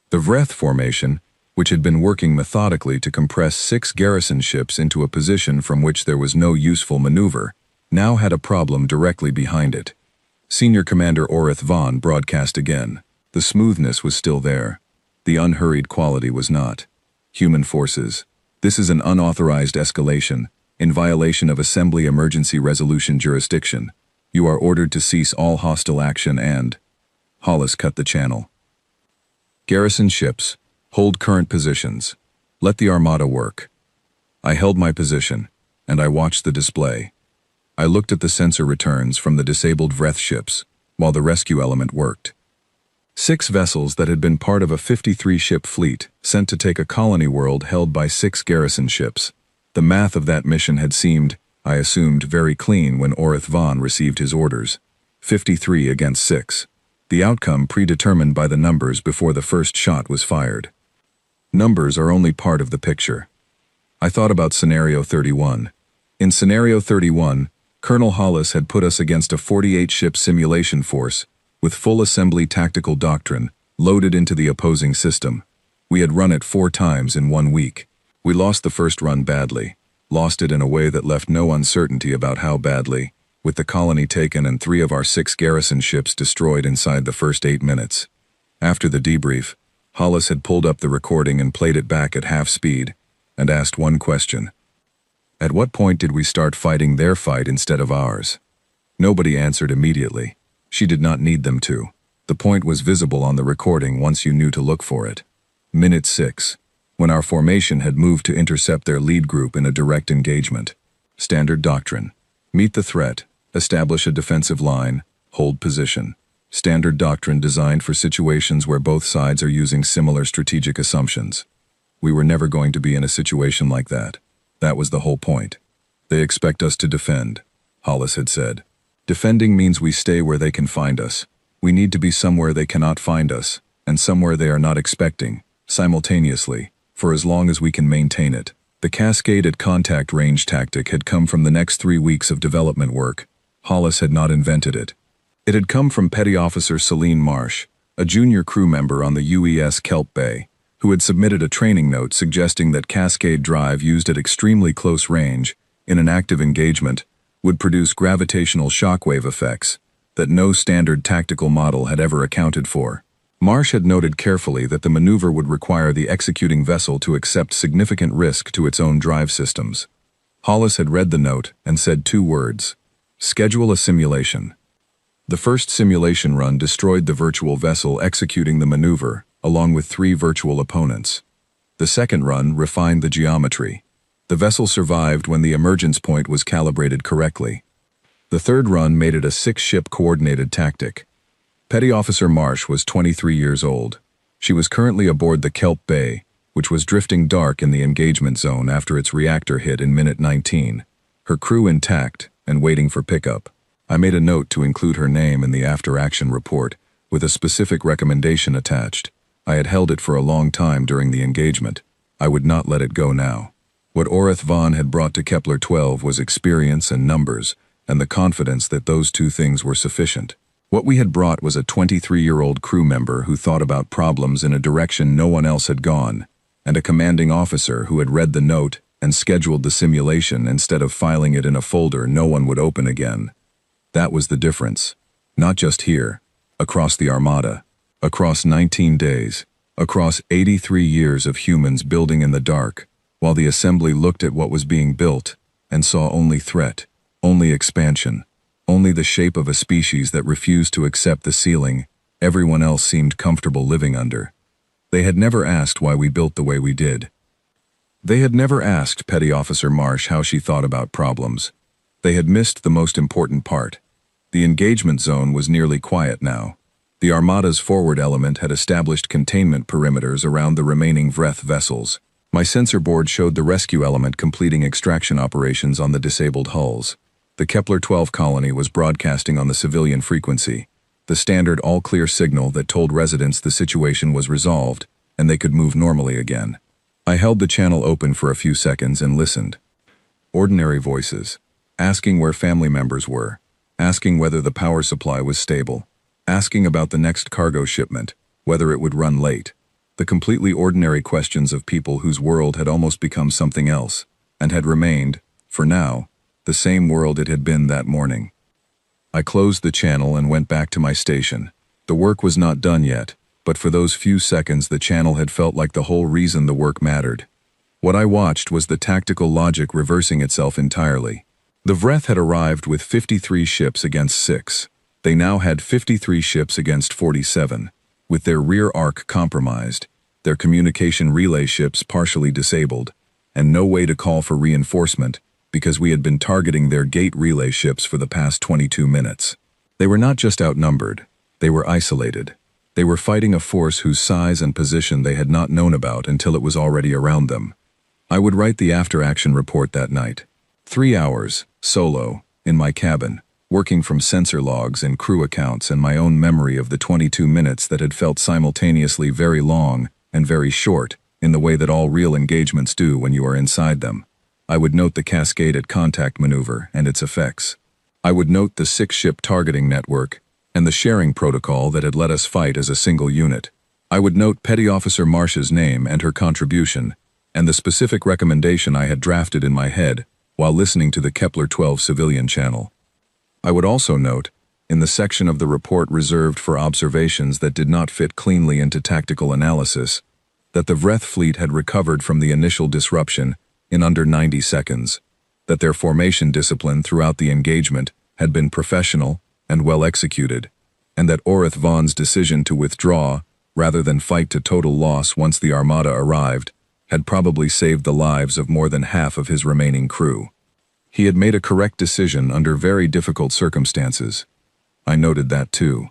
The Vreth formation, which had been working methodically to compress 6 garrison ships into a position from which there was no useful maneuver, now had a problem directly behind it. Senior Commander Orith Vaughn broadcast again. The smoothness was still there. The unhurried quality was not. Human forces. This is an unauthorized escalation, in violation of Assembly Emergency Resolution jurisdiction. You are ordered to cease all hostile action and... Hollis cut the channel. Garrison ships, hold current positions. Let the Armada work. I held my position, and I watched the display. I looked at the sensor returns from the disabled Vreth ships, while the rescue element worked. 6 vessels that had been part of a 53-ship fleet sent to take a colony world held by 6 garrison ships. The math of that mission had seemed, I assumed, very clean when Orith Vaughn received his orders. 53 against 6. The outcome predetermined by the numbers before the first shot was fired. Numbers are only part of the picture. I thought about Scenario 31. In Scenario 31, Colonel Hollis had put us against a 48-ship simulation force, with full assembly tactical doctrine, loaded into the opposing system. We had run it 4 times in 1 week. We lost the first run badly, lost it in a way that left no uncertainty about how badly, with the colony taken and 3 of our 6 garrison ships destroyed inside the first 8 minutes. After the debrief, Hollis had pulled up the recording and played it back at half speed, and asked one question. At what point did we start fighting their fight instead of ours? Nobody answered immediately. She did not need them to. The point was visible on the recording once you knew to look for it. Minute 6, when our formation had moved to intercept their lead group in a direct engagement. Standard doctrine. Meet the threat, establish a defensive line, hold position. Standard doctrine designed for situations where both sides are using similar strategic assumptions. We were never going to be in a situation like that. That was the whole point. They expect us to defend, Hollis had said. Defending means we stay where they can find us. We need to be somewhere they cannot find us, and somewhere they are not expecting, simultaneously, for as long as we can maintain it. The cascade at contact range tactic had come from the next 3 weeks of development work. Hollis had not invented it. It had come from Petty Officer Celine Marsh, a junior crew member on the UES Kelp Bay, who had submitted a training note suggesting that cascade drive used at extremely close range, in an active engagement, would produce gravitational shockwave effects that no standard tactical model had ever accounted for. Marsh had noted carefully that the maneuver would require the executing vessel to accept significant risk to its own drive systems. Hollis had read the note and said 2 words: schedule a simulation. The first simulation run destroyed the virtual vessel executing the maneuver, along with 3 virtual opponents. The second run refined the geometry. The vessel survived when the emergence point was calibrated correctly. The third run made it a 6-ship coordinated tactic. Petty Officer Marsh was 23 years old. She was currently aboard the Kelp Bay, which was drifting dark in the engagement zone after its reactor hit in minute 19, her crew intact and waiting for pickup. I made a note to include her name in the after-action report, with a specific recommendation attached. I had held it for a long time during the engagement. I would not let it go now. What Orith Vaughn had brought to Kepler-12 was experience and numbers, and the confidence that those 2 things were sufficient. What we had brought was a 23-year-old crew member who thought about problems in a direction no one else had gone, and a commanding officer who had read the note and scheduled the simulation instead of filing it in a folder no one would open again. That was the difference. Not just here, across the Armada, across 19 days, across 83 years of humans building in the dark, while the assembly looked at what was being built and saw only threat, only expansion, only the shape of a species that refused to accept the ceiling everyone else seemed comfortable living under. They had never asked why we built the way we did. They had never asked Petty Officer Marsh how she thought about problems. They had missed the most important part. The engagement zone was nearly quiet now. The Armada's forward element had established containment perimeters around the remaining Vreth vessels. My sensor board showed the rescue element completing extraction operations on the disabled hulls. The Kepler-12 colony was broadcasting on the civilian frequency, the standard all-clear signal that told residents the situation was resolved and they could move normally again. I held the channel open for a few seconds and listened. Ordinary voices, asking where family members were, asking whether the power supply was stable, asking about the next cargo shipment, whether it would run late. The completely ordinary questions of people whose world had almost become something else, and had remained, for now, the same world it had been that morning. I closed the channel and went back to my station. The work was not done yet, but for those few seconds the channel had felt like the whole reason the work mattered. What I watched was the tactical logic reversing itself entirely. The Vreth had arrived with 53 ships against 6. They now had 53 ships against 47, with their rear arc compromised, their communication relay ships partially disabled, and no way to call for reinforcement because we had been targeting their gate relay ships for the past 22 minutes. They were not just outnumbered, they were isolated. They were fighting a force whose size and position they had not known about until it was already around them. I would write the after-action report that night. 3 hours, solo, in my cabin, working from sensor logs and crew accounts and my own memory of the 22 minutes that had felt simultaneously very long and very short in the way that all real engagements do when you are inside them. I would note the cascaded contact maneuver and its effects. I would note the 6-ship targeting network and the sharing protocol that had let us fight as a single unit. I would note Petty Officer Marsh's name and her contribution, and the specific recommendation I had drafted in my head while listening to the Kepler-12 civilian channel. I would also note, in the section of the report reserved for observations that did not fit cleanly into tactical analysis, that the Vreth fleet had recovered from the initial disruption in under 90 seconds, that their formation discipline throughout the engagement had been professional and well executed, and that Orith Vaughn's decision to withdraw, rather than fight to total loss once the Armada arrived, had probably saved the lives of more than half of his remaining crew. He had made a correct decision under very difficult circumstances. I noted that too.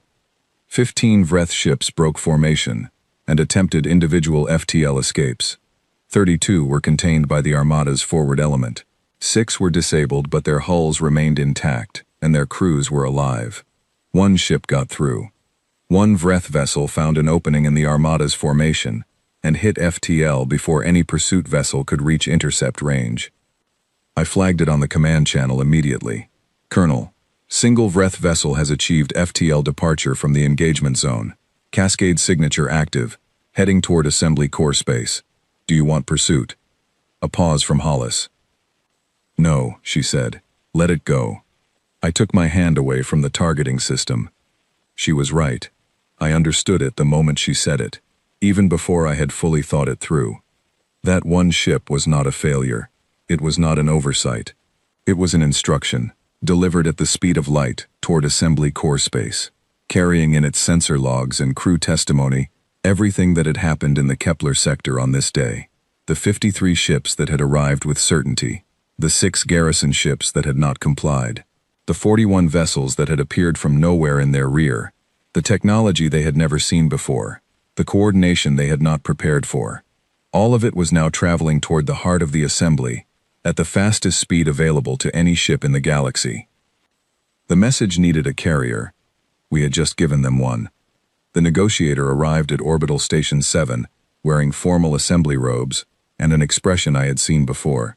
15 Vreth ships broke formation and attempted individual FTL escapes. 32 were contained by the Armada's forward element. 6 were disabled, but their hulls remained intact and their crews were alive. 1 ship got through. 1 Vreth vessel found an opening in the Armada's formation and hit FTL before any pursuit vessel could reach intercept range. I flagged it on the command channel immediately. Colonel, single Vreth vessel has achieved FTL departure from the engagement zone. Cascade signature active, heading toward assembly core space. Do you want pursuit? A pause from Hollis. No, she said. Let it go. I took my hand away from the targeting system. She was right. I understood it the moment she said it, even before I had fully thought it through. That 1 ship was not a failure. It was not an oversight. It was an instruction, delivered at the speed of light toward assembly core space, carrying in its sensor logs and crew testimony everything that had happened in the Kepler sector on this day. The 53 ships that had arrived with certainty, the 6 garrison ships that had not complied, the 41 vessels that had appeared from nowhere in their rear, the technology they had never seen before, the coordination they had not prepared for. All of it was now traveling toward the heart of the assembly, at the fastest speed available to any ship in the galaxy. The message needed a carrier. We had just given them one. The negotiator arrived at Orbital Station 7, wearing formal assembly robes, and an expression I had seen before.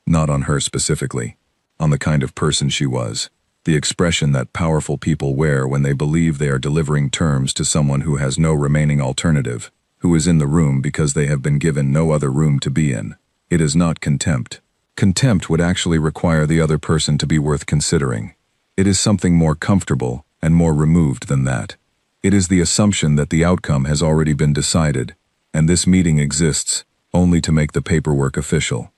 Not on her specifically, on the kind of person she was. The expression that powerful people wear when they believe they are delivering terms to someone who has no remaining alternative, who is in the room because they have been given no other room to be in. It is not contempt. Contempt would actually require the other person to be worth considering. It is something more comfortable and more removed than that. It is the assumption that the outcome has already been decided, and this meeting exists only to make the paperwork official.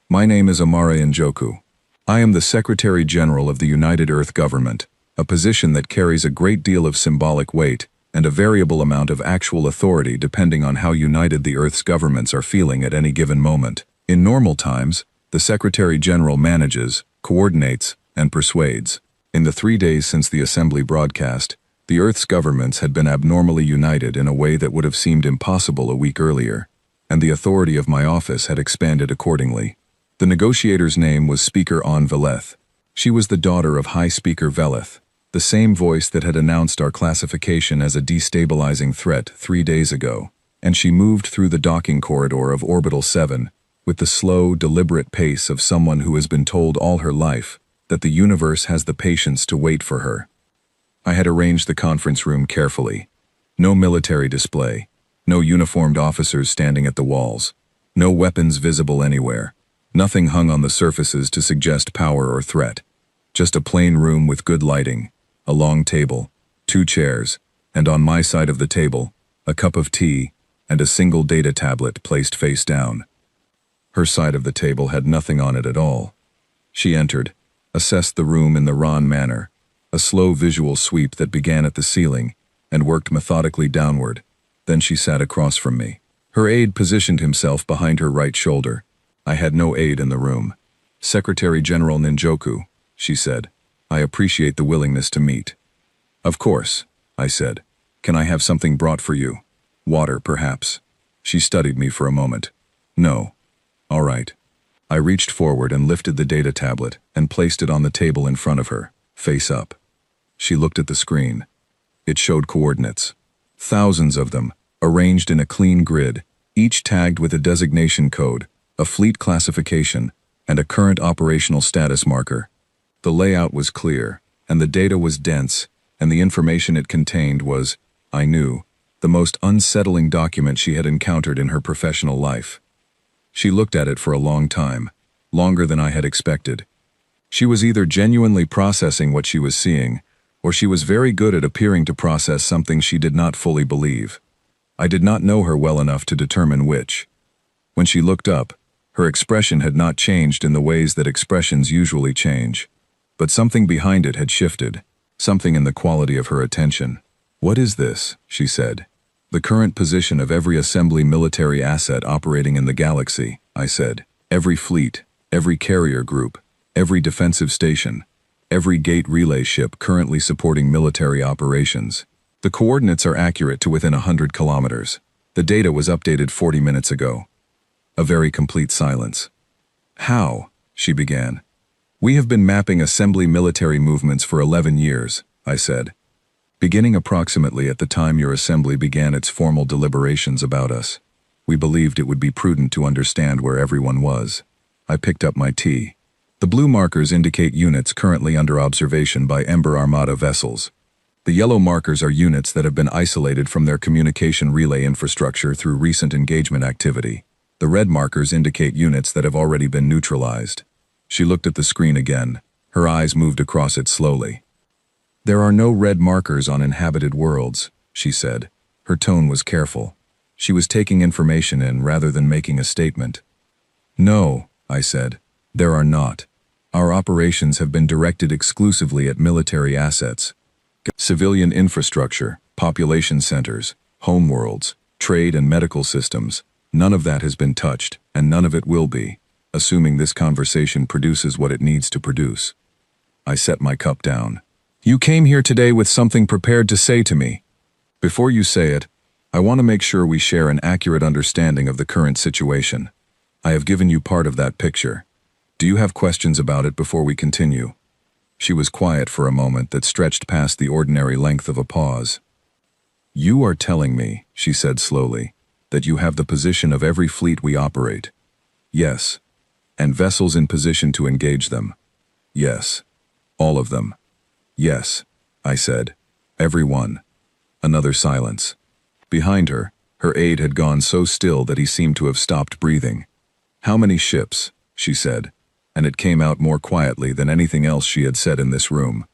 My name is Amara Njoku. I am the Secretary General of the United Earth Government, a position that carries a great deal of symbolic weight and a variable amount of actual authority depending on how united the Earth's governments are feeling at any given moment. In normal times, the Secretary General manages, coordinates, and persuades. In the 3 days since the Assembly broadcast, the Earth's governments had been abnormally united in a way that would have seemed impossible a week earlier, and the authority of my office had expanded accordingly. The negotiator's name was Speaker An Veleth. She was the daughter of High Speaker Veleth, the same voice that had announced our classification as a destabilizing threat 3 days ago, and she moved through the docking corridor of Orbital 7 with the slow, deliberate pace of someone who has been told all her life that the universe has the patience to wait for her. I had arranged the conference room carefully. No military display, No uniformed officers standing at the walls. No weapons visible anywhere. Nothing hung on the surfaces to suggest power or threat. Just a plain room with good lighting, a long table, 2 chairs, and on my side of the table, a cup of tea and a single data tablet placed face down. Her side of the table had nothing on it at all. She entered, assessed the room in the Ron manner, a slow visual sweep that began at the ceiling and worked methodically downward. Then she sat across from me. Her aide positioned himself behind her right shoulder. I had no aide in the room. "Secretary General Ninjoku," she said. "I appreciate the willingness to meet." "Of course," I said. "Can I have something brought for you? Water, perhaps?" She studied me for a moment. "No." "All right." I reached forward and lifted the data tablet and placed it on the table in front of her, face up. She looked at the screen. It showed coordinates. Thousands of them, arranged in a clean grid, each tagged with a designation code, a fleet classification, and a current operational status marker. The layout was clear, and the data was dense, and the information it contained was, I knew, the most unsettling document she had encountered in her professional life. She looked at it for a long time, longer than I had expected. She was either genuinely processing what she was seeing, or she was very good at appearing to process something she did not fully believe. I did not know her well enough to determine which. When she looked up, her expression had not changed in the ways that expressions usually change. But something behind it had shifted, something in the quality of her attention. "What is this?" she said. "The current position of every assembly military asset operating in the galaxy," I said. "Every fleet, every carrier group, every defensive station, every gate relay ship currently supporting military operations. The coordinates are accurate to within 100 kilometers. The data was updated 40 minutes ago." A very complete silence. "How?" she began. "We have been mapping assembly military movements for 11 years, I said. "Beginning approximately at the time your assembly began its formal deliberations about us. We believed it would be prudent to understand where everyone was." I picked up my tea. "The blue markers indicate units currently under observation by Ember Armada vessels. The yellow markers are units that have been isolated from their communication relay infrastructure through recent engagement activity. The red markers indicate units that have already been neutralized." She looked at the screen again. Her eyes moved across it slowly. "There are no red markers on inhabited worlds," she said. Her tone was careful. She was taking information in rather than making a statement. "No," I said. "There are not. Our operations have been directed exclusively at military assets. Civilian infrastructure, population centers, homeworlds, trade and medical systems, none of that has been touched, and none of it will be, assuming this conversation produces what it needs to produce." I set my cup down. "You came here today with something prepared to say to me. Before you say it, I want to make sure we share an accurate understanding of the current situation. I have given you part of that picture. Do you have questions about it before we continue?" She was quiet for a moment that stretched past the ordinary length of a pause. "You are telling me," she said slowly, "that you have the position of every fleet we operate?" "Yes." "And vessels in position to engage them?" "Yes." "All of them?" "Yes," I said. "Every one." Another silence. Behind her, her aide had gone so still that he seemed to have stopped breathing. "How many ships?" she said, and it came out more quietly than anything else she had said in this room.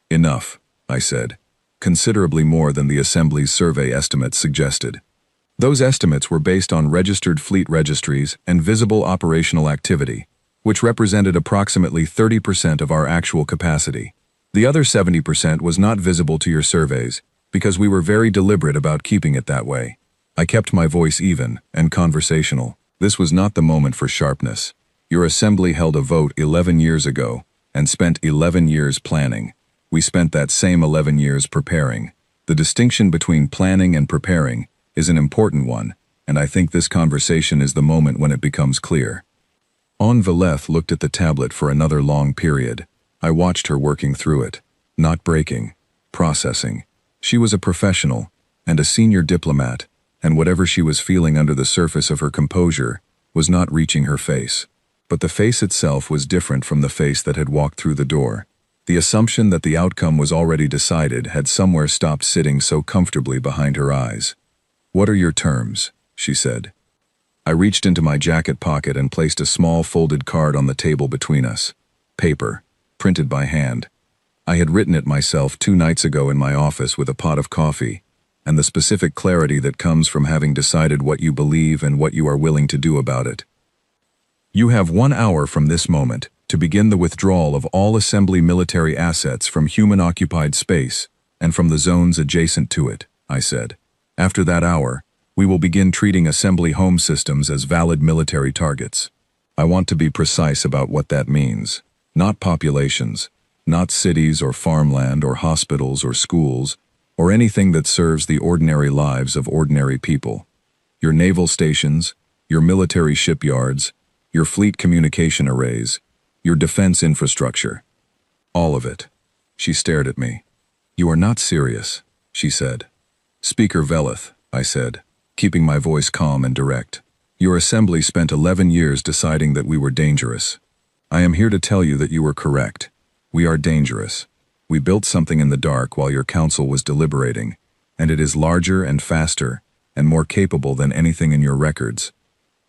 "Enough," I said. "Considerably more than the Assembly's survey estimates suggested." Those estimates were based on registered fleet registries and visible operational activity, which represented approximately 30% of our actual capacity. The other 70% was not visible to your surveys, because we were very deliberate about keeping it that way. I kept my voice even and conversational. This was not the moment for sharpness. Your assembly held a vote 11 years ago and spent 11 years planning. We spent that same 11 years preparing. The distinction between planning and preparing is an important one, and I think this conversation is the moment when it becomes clear. On Valeth looked at the tablet for another long period. I watched her working through it, not breaking, processing. She was a professional and a senior diplomat, and whatever she was feeling under the surface of her composure was not reaching her face. But the face itself was different from the face that had walked through the door. The assumption that the outcome was already decided had somewhere stopped sitting so comfortably behind her eyes. "What are your terms?" she said. I reached into my jacket pocket and placed a small folded card on the table between us. Paper, printed by hand. I had written it myself 2 nights ago in my office with a pot of coffee, and the specific clarity that comes from having decided what you believe and what you are willing to do about it. You have 1 hour from this moment to begin the withdrawal of all assembly military assets from human-occupied space and from the zones adjacent to it, I said. After that hour, we will begin treating assembly home systems as valid military targets. I want to be precise about what that means. Not populations, not cities or farmland or hospitals or schools, or anything that serves the ordinary lives of ordinary people. Your naval stations, your military shipyards, your fleet communication arrays, your defense infrastructure. All of it. She stared at me. You are not serious, she said. Speaker Veleth, I said, keeping my voice calm and direct. Your assembly spent 11 years deciding that we were dangerous. I am here to tell you that you were correct. We are dangerous. We built something in the dark while your council was deliberating, and it is larger and faster and more capable than anything in your records.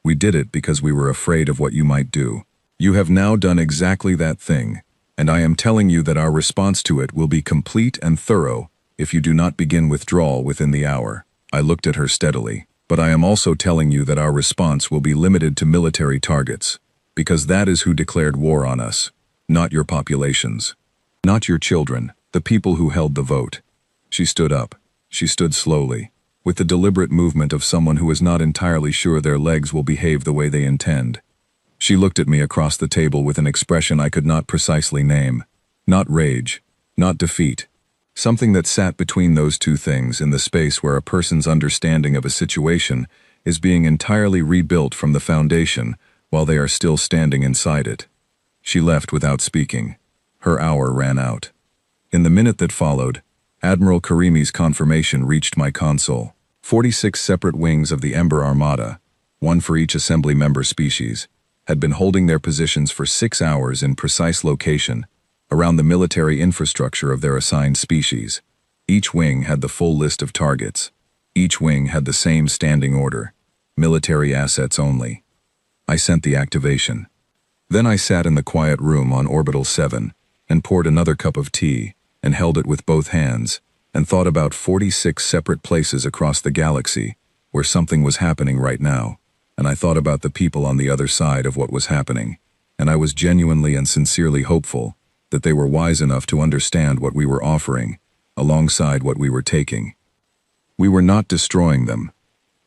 We did it because we were afraid of what you might do. You have now done exactly that thing, and I am telling you that our response to it will be complete and thorough if you do not begin withdrawal within the hour. I looked at her steadily, but I am also telling you that our response will be limited to military targets, because that is who declared war on us, not your populations, not your children, the people who held the vote. She stood up. She stood slowly, with the deliberate movement of someone who is not entirely sure their legs will behave the way they intend. She looked at me across the table with an expression I could not precisely name. Not rage, not defeat. Something that sat between those two things in the space where a person's understanding of a situation is being entirely rebuilt from the foundation while they are still standing inside it. She left without speaking. Her hour ran out. In the minute that followed, Admiral Karimi's confirmation reached my console. 46 separate wings of the Ember Armada, one for each assembly member species, had been holding their positions for 6 hours in precise location around the military infrastructure of their assigned species. Each wing had the full list of targets. Each wing had the same standing order: military assets only. I sent the activation. Then I sat in the quiet room on Orbital 7 and poured another cup of tea and held it with both hands and thought about 46 separate places across the galaxy where something was happening right now, and I thought about the people on the other side of what was happening, and I was genuinely and sincerely hopeful that they were wise enough to understand what we were offering, alongside what we were taking. We were not destroying them.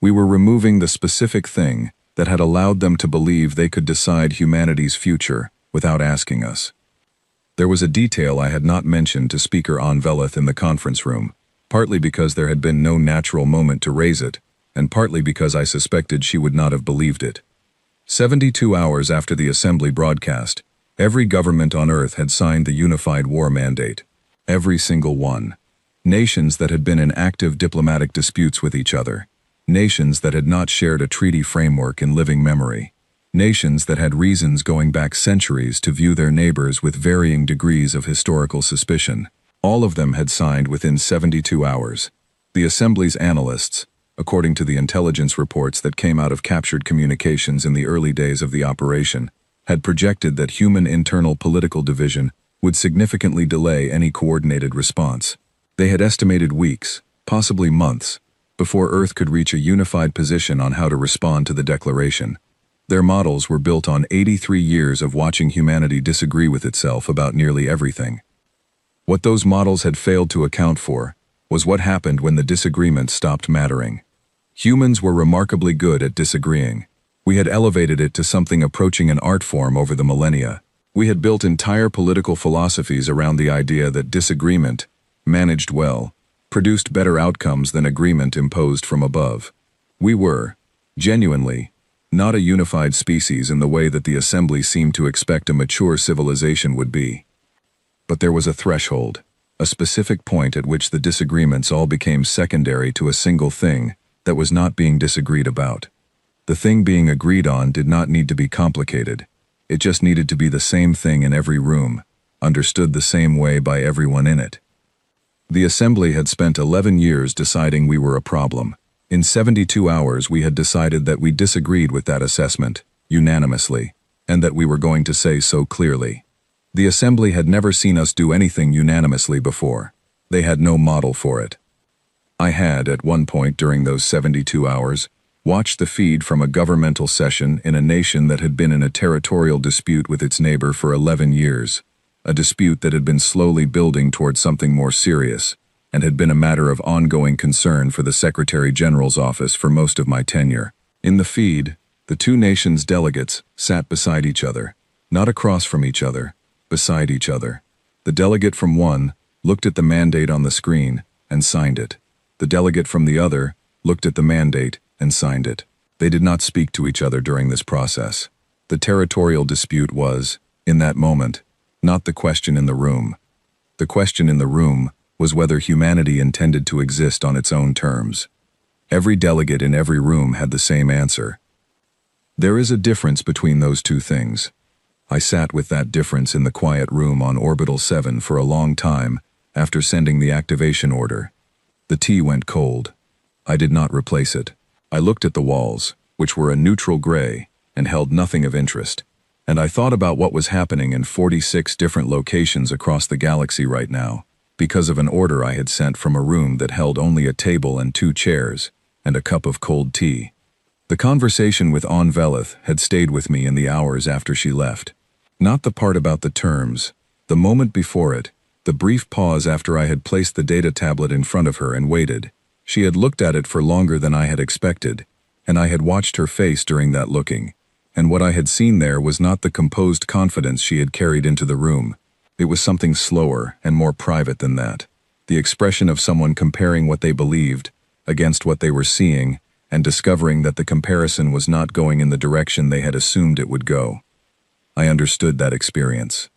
We were removing the specific thing that had allowed them to believe they could decide humanity's future without asking us. There was a detail I had not mentioned to Speaker Veleth in the conference room, partly because there had been no natural moment to raise it, and partly because I suspected she would not have believed it. 72 hours after the Assembly broadcast, every government on Earth had signed the Unified War Mandate. Every single one. Nations that had been in active diplomatic disputes with each other. Nations that had not shared a treaty framework in living memory. Nations that had reasons going back centuries to view their neighbors with varying degrees of historical suspicion. All of them had signed within 72 hours. The Assembly's analysts, according to the intelligence reports that came out of captured communications in the early days of the operation, had projected that human internal political division would significantly delay any coordinated response. They had estimated weeks, possibly months, before Earth could reach a unified position on how to respond to the declaration. Their models were built on 83 years of watching humanity disagree with itself about nearly everything. What those models had failed to account for was what happened when the disagreement stopped mattering. Humans were remarkably good at disagreeing. We had elevated it to something approaching an art form over the millennia. We had built entire political philosophies around the idea that disagreement, managed well, produced better outcomes than agreement imposed from above. We were, genuinely, not a unified species in the way that the Assembly seemed to expect a mature civilization would be. But there was a threshold, a specific point at which the disagreements all became secondary to a single thing that was not being disagreed about. The thing being agreed on did not need to be complicated. It just needed to be the same thing in every room, understood the same way by everyone in it. The Assembly had spent 11 years deciding we were a problem. In 72 hours we had decided that we disagreed with that assessment, unanimously, and that we were going to say so clearly. The assembly had never seen us do anything unanimously before. They had no model for it. I had, at one point during those 72 hours, watched the feed from a governmental session in a nation that had been in a territorial dispute with its neighbor for 11 years, a dispute that had been slowly building toward something more serious, and had been a matter of ongoing concern for the Secretary General's office for most of my tenure. In the feed, the two nations' delegates sat beside each other, not across from each other, beside each other. The delegate from one looked at the mandate on the screen and signed it. The delegate from the other looked at the mandate and signed it. They did not speak to each other during this process. The territorial dispute was, in that moment, not the question in the room. The question in the room was whether humanity intended to exist on its own terms. Every delegate in every room had the same answer. There is a difference between those two things. I sat with that difference in the quiet room on Orbital 7 for a long time after sending the activation order. The tea went cold. I did not replace it. I looked at the walls, which were a neutral gray and held nothing of interest, and I thought about what was happening in 46 different locations across the galaxy right now, because of an order I had sent from a room that held only a table and 2 chairs, and a cup of cold tea. The conversation with An Velith had stayed with me in the hours after she left. Not the part about the terms, the moment before it, the brief pause after I had placed the data tablet in front of her and waited. She had looked at it for longer than I had expected, and I had watched her face during that looking, and what I had seen there was not the composed confidence she had carried into the room. It was something slower and more private than that. The expression of someone comparing what they believed against what they were seeing and discovering that the comparison was not going in the direction they had assumed it would go. I understood that experience.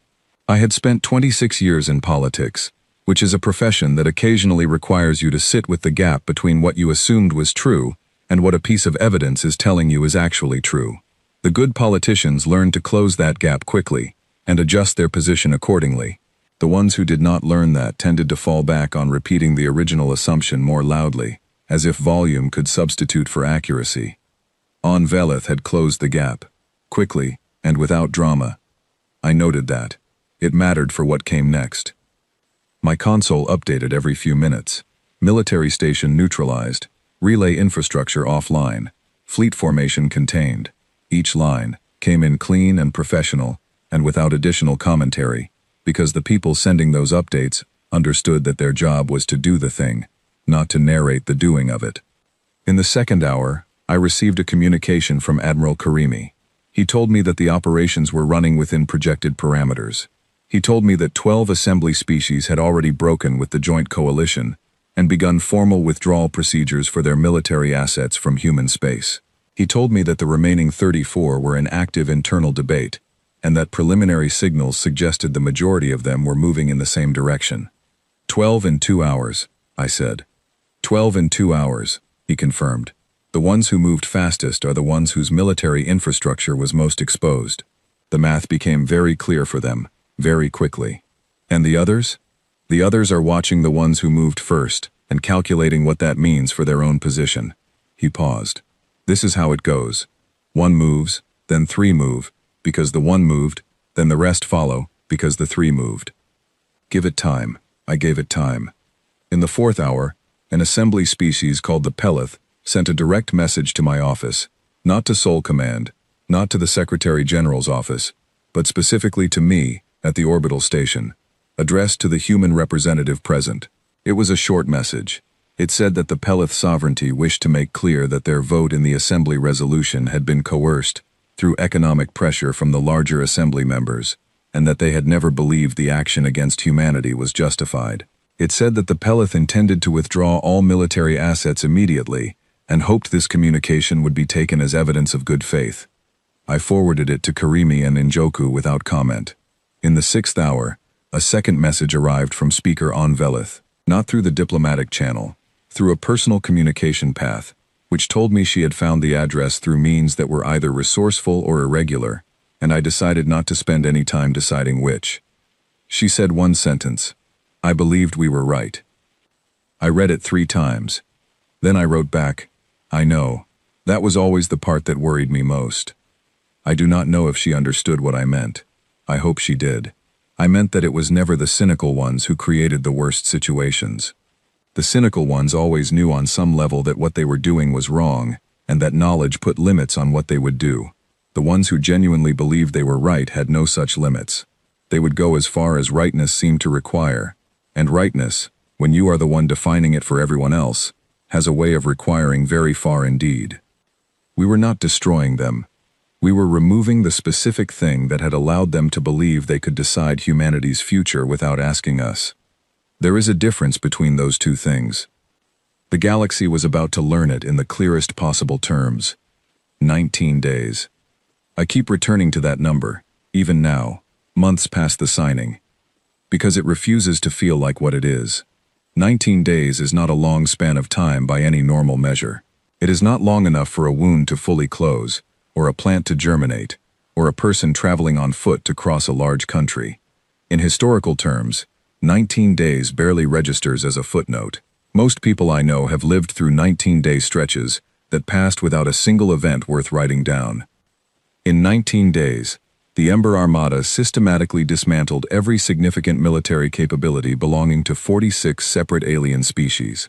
I had spent 26 years in politics, which is a profession that occasionally requires you to sit with the gap between what you assumed was true and what a piece of evidence is telling you is actually true. The good politicians learned to close that gap quickly and adjust their position accordingly. The ones who did not learn that tended to fall back on repeating the original assumption more loudly, as if volume could substitute for accuracy. An Velith had closed the gap, quickly and without drama. I noted that. It mattered for what came next. My console updated every few minutes. Military station neutralized. Relay infrastructure offline. Fleet formation contained. Each line came in clean and professional and without additional commentary, because the people sending those updates understood that their job was to do the thing, not to narrate the doing of it. In the second hour, I received a communication from Admiral Karimi. He told me that the operations were running within projected parameters. He told me that 12 assembly species had already broken with the Joint Coalition and begun formal withdrawal procedures for their military assets from human space. He told me that the remaining 34 were in active internal debate, and that preliminary signals suggested the majority of them were moving in the same direction. 12 in 2 hours, I said. 12 in 2 hours, he confirmed. The ones who moved fastest are the ones whose military infrastructure was most exposed. The math became very clear for them, very quickly. And the others? The others are watching the ones who moved first and calculating what that means for their own position. He paused. This is how it goes. One moves, then 3 move, because the one moved, then the rest follow, because the 3 moved. Give it time. I gave it time. In the 4th hour, an assembly species called the Pelith sent a direct message to my office, not to Sol Command, not to the Secretary General's office, but specifically to me at the orbital station, addressed to the human representative present. It was a short message. It said that the Pelith sovereignty wished to make clear that their vote in the assembly resolution had been coerced through economic pressure from the larger assembly members, and that they had never believed the action against humanity was justified. It said that the Pelith intended to withdraw all military assets immediately and hoped this communication would be taken as evidence of good faith. I forwarded it to Karimi and Njoku without comment. In the 6th hour, a second message arrived from Speaker An Velith, not through the diplomatic channel, through a personal communication path, which told me she had found the address through means that were either resourceful or irregular, and I decided not to spend any time deciding which. She said one sentence. I believed we were right. I read it 3 times. Then I wrote back, I know. That was always the part that worried me most. I do not know if she understood what I meant. I hope she did. I meant that it was never the cynical ones who created the worst situations. The cynical ones always knew on some level that what they were doing was wrong, and that knowledge put limits on what they would do. The ones who genuinely believed they were right had no such limits. They would go as far as rightness seemed to require. And rightness, when you are the one defining it for everyone else, has a way of requiring very far indeed. We were not destroying them. We were removing the specific thing that had allowed them to believe they could decide humanity's future without asking us. There is a difference between those two things. The galaxy was about to learn it in the clearest possible terms. 19 days. I keep returning to that number, even now, months past the signing, because it refuses to feel like what it is. 19 days is not a long span of time by any normal measure. It is not long enough for a wound to fully close, or a plant to germinate, or a person traveling on foot to cross a large country. In historical terms, 19 days barely registers as a footnote. Most people I know have lived through 19-day stretches that passed without a single event worth writing down. In 19 days, the Ember Armada systematically dismantled every significant military capability belonging to 46 separate alien species.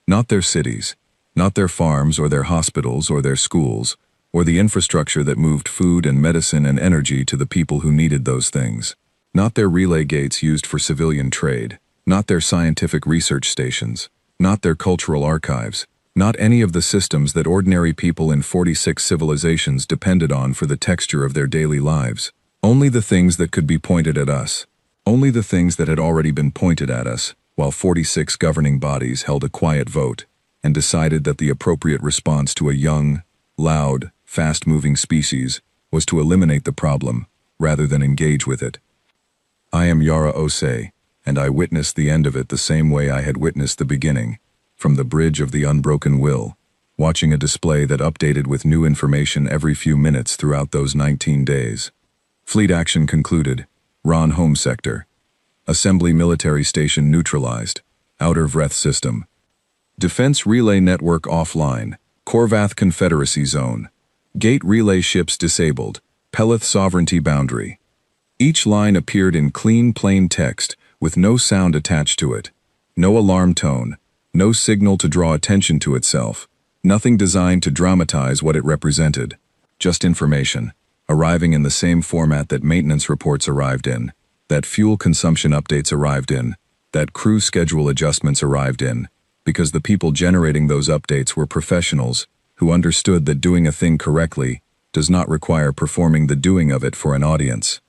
Not their cities, not their farms or their hospitals or their schools, or the infrastructure that moved food and medicine and energy to the people who needed those things. Not their relay gates used for civilian trade, not their scientific research stations, not their cultural archives, not any of the systems that ordinary people in 46 civilizations depended on for the texture of their daily lives. Only the things that could be pointed at us. Only the things that had already been pointed at us, while 46 governing bodies held a quiet vote and decided that the appropriate response to a young, loud, fast-moving species was to eliminate the problem, rather than engage with it. I am Yara Osei, and I witnessed the end of it the same way I had witnessed the beginning, from the bridge of the unbroken will, watching a display that updated with new information every few minutes throughout those 19 days. Fleet action concluded. Ron home sector. Assembly military station neutralized. Outer Vreth system. Defense relay network offline. Korvath Confederacy zone. Gate relay ships disabled. Pelith sovereignty boundary. Each line appeared in clean plain text with no sound attached to it. No alarm tone. No signal to draw attention to itself. Nothing designed to dramatize what it represented. Just information, arriving in the same format that maintenance reports arrived in, that fuel consumption updates arrived in, that crew schedule adjustments arrived in, because the people generating those updates were professionals who understood that doing a thing correctly does not require performing the doing of it for an audience.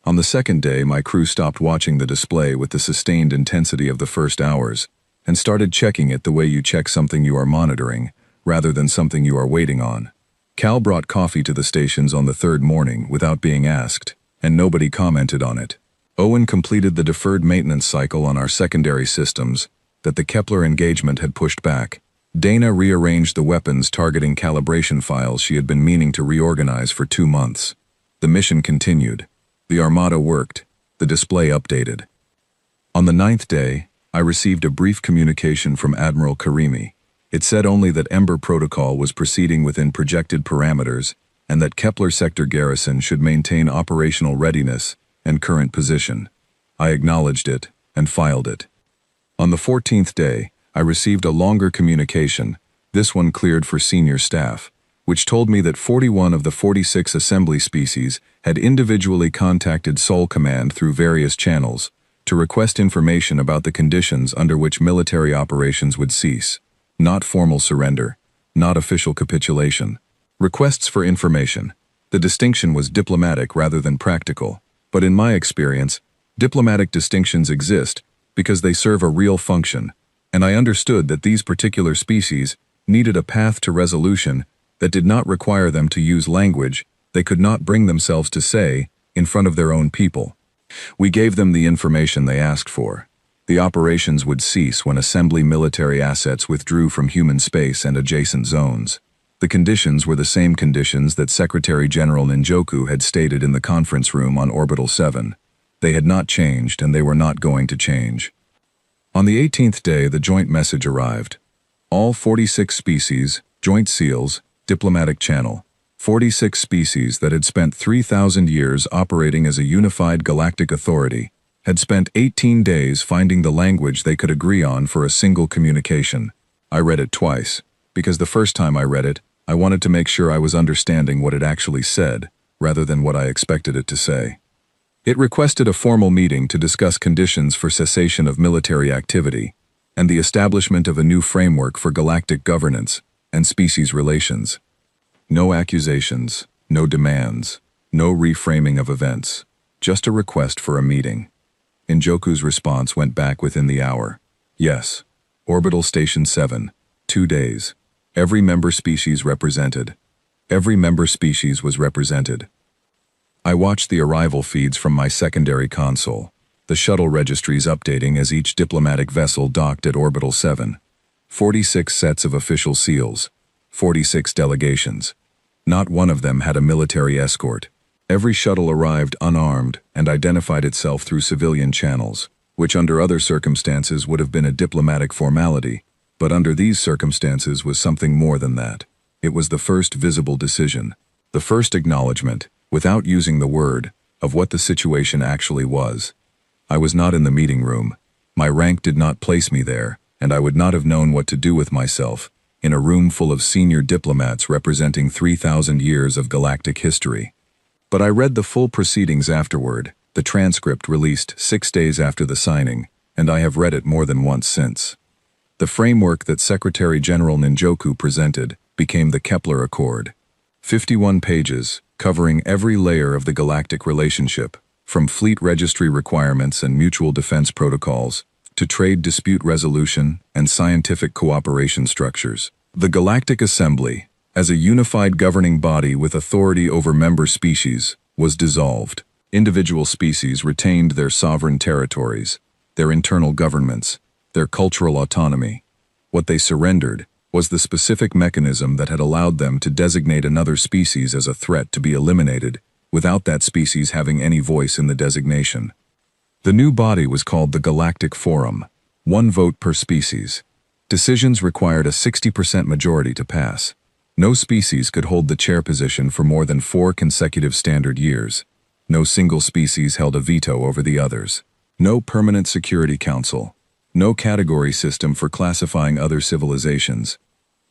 On the second day, my crew stopped watching the display with the sustained intensity of the first hours and started checking it the way you check something you are monitoring, rather than something you are waiting on. Cal brought coffee to the stations on the third morning without being asked, and nobody commented on it. Owen completed the deferred maintenance cycle on our secondary systems that the Kepler engagement had pushed back. Dana rearranged the weapons targeting calibration files she had been meaning to reorganize for 2 months. The mission continued. The Armada worked. The display updated. On the 9th day, I received a brief communication from Admiral Karimi. It said only that Ember Protocol was proceeding within projected parameters and that Kepler Sector Garrison should maintain operational readiness and current position. I acknowledged it and filed it. On the 14th day, I received a longer communication, this one cleared for senior staff, which told me that 41 of the 46 assembly species had individually contacted Sol Command through various channels to request information about the conditions under which military operations would cease. Not formal surrender, not official capitulation. Requests for information. The distinction was diplomatic rather than practical, but in my experience, diplomatic distinctions exist because they serve a real function, and I understood that these particular species needed a path to resolution that did not require them to use language they could not bring themselves to say in front of their own people. We gave them the information they asked for. The operations would cease when assembly military assets withdrew from human space and adjacent zones. The conditions were the same conditions that Secretary General Ninjoku had stated in the conference room on Orbital 7. They had not changed, and they were not going to change. On the 18th day, the joint message arrived. All 46 species, Joint seals, diplomatic channel. 46 species that had spent 3,000 years operating as a unified galactic authority had spent 18 days finding the language they could agree on for a single communication. I read it twice, because the first time I read it, I wanted to make sure I was understanding what it actually said, rather than what I expected it to say. It requested a formal meeting to discuss conditions for cessation of military activity and the establishment of a new framework for galactic governance and species relations. No accusations, no demands, no reframing of events, just a request for a meeting. Injoku's response went back within the hour. Yes. Orbital Station 7, 2 days. Every member species represented. Every member species was represented. I watched the arrival feeds from my secondary console, the shuttle registries updating as each diplomatic vessel docked at Orbital 7. 46 sets of official seals. 46 delegations. Not one of them had a military escort. Every shuttle arrived unarmed and identified itself through civilian channels, which under other circumstances would have been a diplomatic formality, but under these circumstances was something more than that. It was the first visible decision, the first acknowledgement, without using the word, of what the situation actually was. I was not in the meeting room. My rank did not place me there, and I would not have known what to do with myself in a room full of senior diplomats representing 3,000 years of galactic history. But I read the full proceedings afterward, the transcript released 6 days after the signing, and I have read it more than once since. The framework that Secretary General Ninjoku presented became the Kepler Accord. 51 pages, covering every layer of the galactic relationship, from fleet registry requirements and mutual defense protocols, to trade dispute resolution and scientific cooperation structures. The Galactic Assembly, as a unified governing body with authority over member species, was dissolved. Individual species retained their sovereign territories, their internal governments, their cultural autonomy. What they surrendered was the specific mechanism that had allowed them to designate another species as a threat to be eliminated, without that species having any voice in the designation. The new body was called the Galactic Forum, 1 vote per species. Decisions required a 60% majority to pass. No species could hold the chair position for more than 4 consecutive standard years. No single species held a veto over the others. No permanent security council. No category system for classifying other civilizations.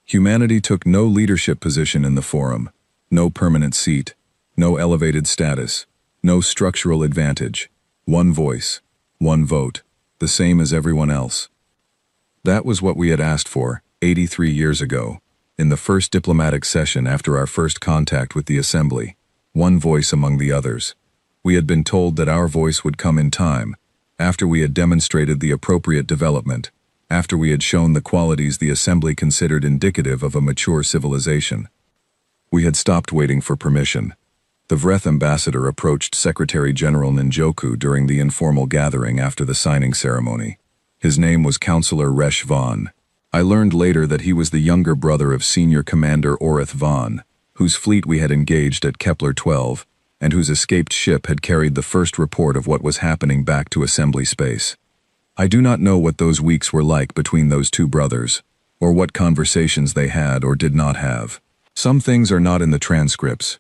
Humanity took no leadership position in the forum. No permanent seat. No elevated status. No structural advantage. 1 voice. 1 vote. The same as everyone else. That was what we had asked for, 83 years ago, in the first diplomatic session after our first contact with the Assembly. 1 voice among the others. We had been told that our voice would come in time, after we had demonstrated the appropriate development, after we had shown the qualities the Assembly considered indicative of a mature civilization. We had stopped waiting for permission. The Vreth ambassador approached Secretary General Ninjoku during the informal gathering after the signing ceremony. His name was Counselor Resh Vaughn. I learned later that he was the younger brother of Senior Commander Orith Vaughn, whose fleet we had engaged at Kepler 12, and whose escaped ship had carried the first report of what was happening back to Assembly space. I do not know what those weeks were like between those 2 brothers, or what conversations they had or did not have. Some things are not in the transcripts.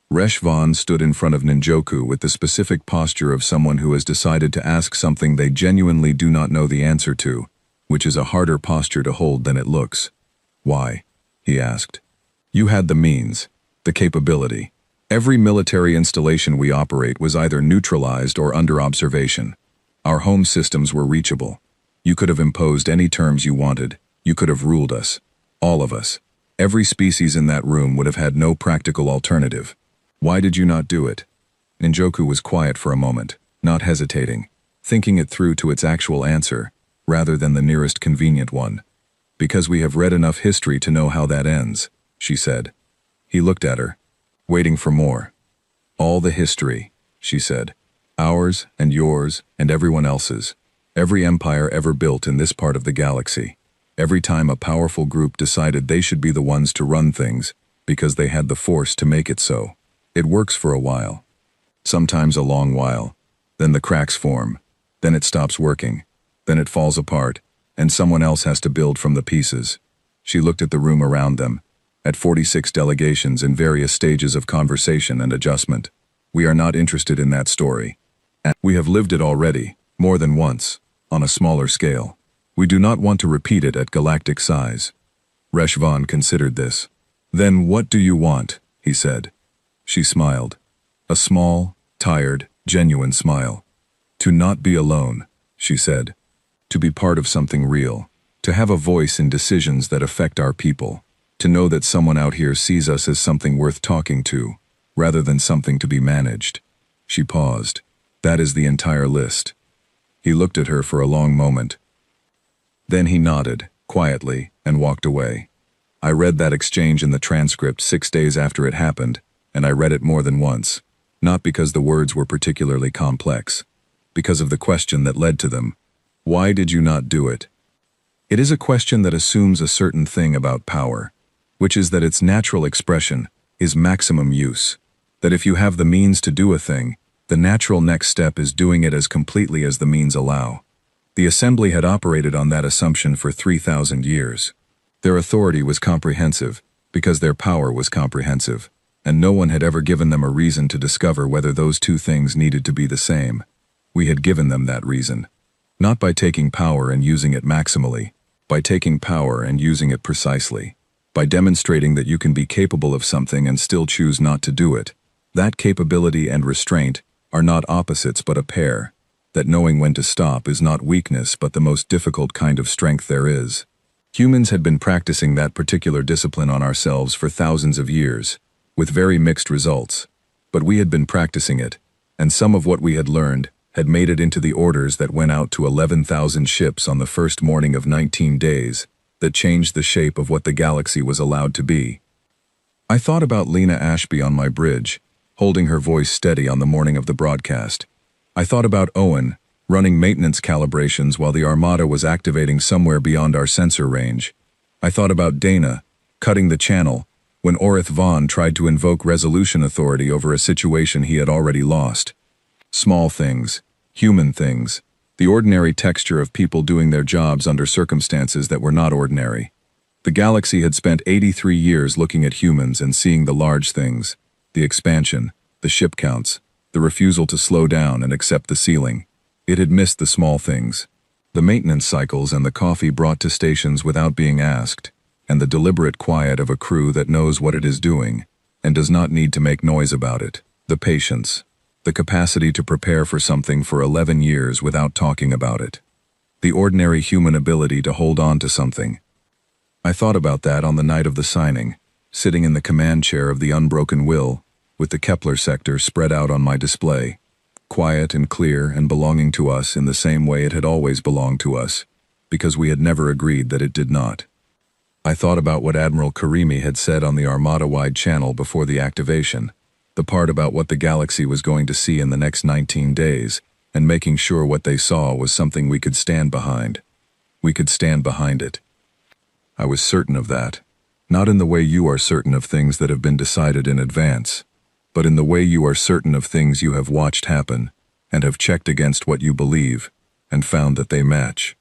Resh Vaughn stood in front of Ninjoku with the specific posture of someone who has decided to ask something they genuinely do not know the answer to, which is a harder posture to hold than it looks. "Why?" he asked. "You had the means, the capability. Every military installation we operate was either neutralized or under observation. Our home systems were reachable. You could have imposed any terms you wanted. You could have ruled us. All of us. Every species in that room would have had no practical alternative. Why did you not do it?" Ninjoku was quiet for a moment, not hesitating, thinking it through to its actual answer, rather than the nearest convenient one. "Because we have read enough history to know how that ends," she said. He looked at her, waiting for more. "All the history," she said. "Ours and yours and everyone else's. Every empire ever built in this part of the galaxy. Every time a powerful group decided they should be the ones to run things, because they had the force to make it so. It works for a while. Sometimes a long while. Then the cracks form. Then it stops working. Then it falls apart, and someone else has to build from the pieces." She looked at the room around them, at 46 delegations in various stages of conversation and adjustment. We are not interested in that story. We have lived it already, more than once, on a smaller scale. We do not want to repeat it at galactic size. Reshvan considered this. Then what do you want? He said. She smiled. A small, tired, genuine smile. To not be alone, she said. To be part of something real. To have a voice in decisions that affect our people. To know that someone out here sees us as something worth talking to, rather than something to be managed. She paused. That is the entire list. He looked at her for a long moment. Then he nodded, quietly, and walked away. I read that exchange in the transcript 6 days after it happened, and I read it more than once, not because the words were particularly complex, because of the question that led to them. Why did you not do it? It is a question that assumes a certain thing about power, which is that its natural expression is maximum use, that if you have the means to do a thing, the natural next step is doing it as completely as the means allow. The Assembly had operated on that assumption for 3,000 years. Their authority was comprehensive, because their power was comprehensive, and no one had ever given them a reason to discover whether those two things needed to be the same. We had given them that reason. Not by taking power and using it maximally, by taking power and using it precisely, by demonstrating that you can be capable of something and still choose not to do it. That capability and restraint are not opposites but a pair. That knowing when to stop is not weakness but the most difficult kind of strength there is. Humans had been practicing that particular discipline on ourselves for thousands of years, with very mixed results. But we had been practicing it, and some of what we had learned had made it into the orders that went out to 11,000 ships on the first morning of 19 days, that changed the shape of what the galaxy was allowed to be. I thought about Lena Ashby on my bridge, holding her voice steady on the morning of the broadcast. I thought about Owen, running maintenance calibrations while the Armada was activating somewhere beyond our sensor range. I thought about Dana, cutting the channel, when Orith Vaughn tried to invoke resolution authority over a situation he had already lost. Small things, human things, the ordinary texture of people doing their jobs under circumstances that were not ordinary. The galaxy had spent 83 years looking at humans and seeing the large things, the expansion, the ship counts, the refusal to slow down and accept the ceiling. It had missed the small things, the maintenance cycles and the coffee brought to stations without being asked, and the deliberate quiet of a crew that knows what it is doing and does not need to make noise about it, the patience, the capacity to prepare for something for 11 years without talking about it, the ordinary human ability to hold on to something. I thought about that on the night of the signing, sitting in the command chair of the Unbroken Will, with the Kepler sector spread out on my display, quiet and clear and belonging to us in the same way it had always belonged to us, because we had never agreed that it did not. I thought about what Admiral Karimi had said on the Armada-wide channel before the activation, the part about what the galaxy was going to see in the next 19 days, and making sure what they saw was something we could stand behind. We could stand behind it. I was certain of that, not in the way you are certain of things that have been decided in advance, but in the way you are certain of things you have watched happen, and have checked against what you believe, and found that they match.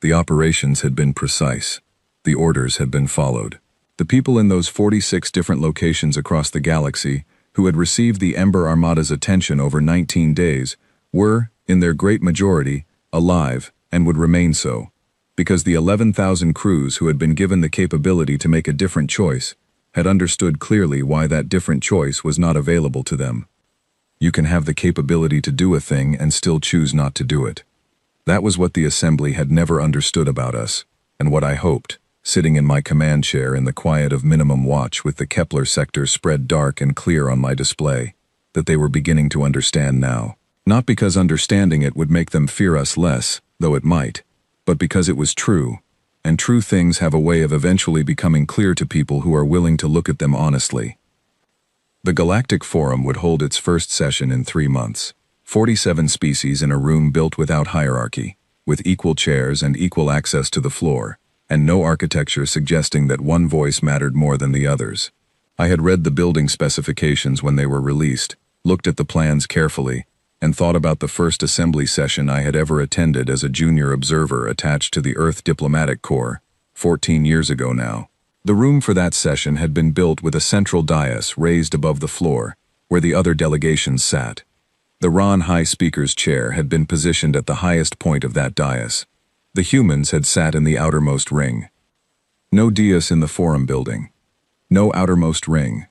The operations had been precise. The orders had been followed. The people in those 46 different locations across the galaxy, who had received the Ember Armada's attention over 19 days, were, in their great majority, alive, and would remain so, because the 11,000 crews who had been given the capability to make a different choice had understood clearly why that different choice was not available to them. You can have the capability to do a thing and still choose not to do it. That was what the Assembly had never understood about us, and what I hoped, sitting in my command chair in the quiet of minimum watch with the Kepler sector spread dark and clear on my display, that they were beginning to understand now. Not because understanding it would make them fear us less, though it might, but because it was true, and true things have a way of eventually becoming clear to people who are willing to look at them honestly. The Galactic Forum would hold its first session in 3 months. 47 species in a room built without hierarchy, with equal chairs and equal access to the floor, and no architecture suggesting that one voice mattered more than the others. I had read the building specifications when they were released, looked at the plans carefully, and thought about the first assembly session I had ever attended as a junior observer attached to the Earth Diplomatic Corps, 14 years ago now. The room for that session had been built with a central dais raised above the floor, where the other delegations sat. The Ron High Speaker's chair had been positioned at the highest point of that dais. The humans had sat in the outermost ring. No dais in the forum building. No outermost ring.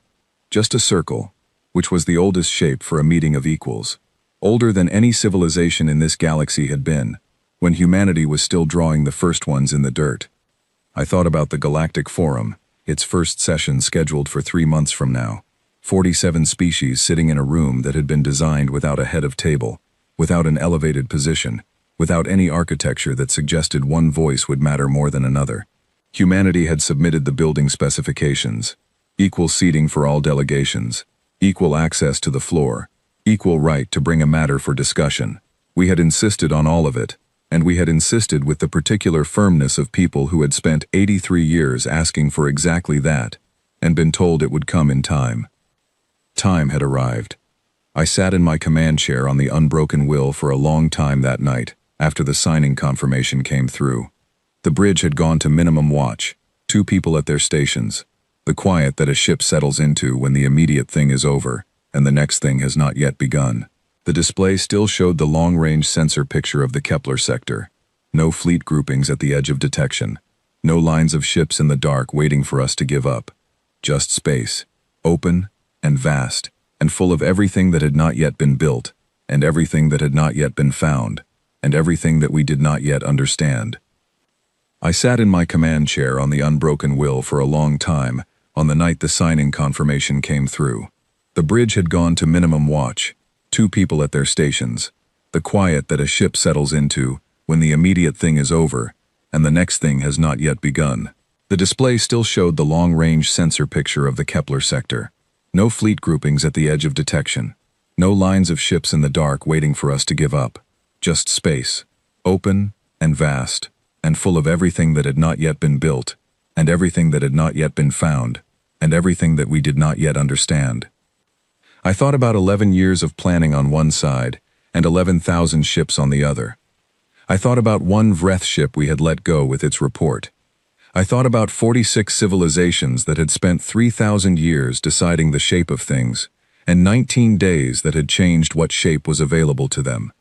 Just a circle, which was the oldest shape for a meeting of equals. Older than any civilization in this galaxy had been, when humanity was still drawing the first ones in the dirt. I thought about the Galactic Forum, its first session scheduled for 3 months from now. 47 species sitting in a room that had been designed without a head of table, without an elevated position, without any architecture that suggested one voice would matter more than another. Humanity had submitted the building specifications. Equal seating for all delegations, equal access to the floor, equal right to bring a matter for discussion. We had insisted on all of it, and we had insisted with the particular firmness of people who had spent 83 years asking for exactly that, and been told it would come in time. Time had arrived. I sat in my command chair on the unbroken will for a long time that night, after the signing confirmation came through. The bridge had gone to minimum watch, 2 people at their stations, the quiet that a ship settles into when the immediate thing is over, and the next thing has not yet begun. The display still showed the long-range sensor picture of the Kepler sector. No fleet groupings at the edge of detection. No lines of ships in the dark waiting for us to give up. Just space, open and vast, and full of everything that had not yet been built, and everything that had not yet been found, and everything that we did not yet understand. I sat in my command chair on the unbroken will for a long time, on the night the signing confirmation came through. The bridge had gone to minimum watch, 2 people at their stations, the quiet that a ship settles into when the immediate thing is over, and the next thing has not yet begun. The display still showed the long-range sensor picture of the Kepler sector. No fleet groupings at the edge of detection. No lines of ships in the dark waiting for us to give up. Just space, open and vast, and full of everything that had not yet been built, and everything that had not yet been found, and everything that we did not yet understand. I thought about 11 years of planning on one side, and 11,000 ships on the other. I thought about one Vreth ship we had let go with its report. I thought about 46 civilizations that had spent 3,000 years deciding the shape of things, and 19 days that had changed what shape was available to them.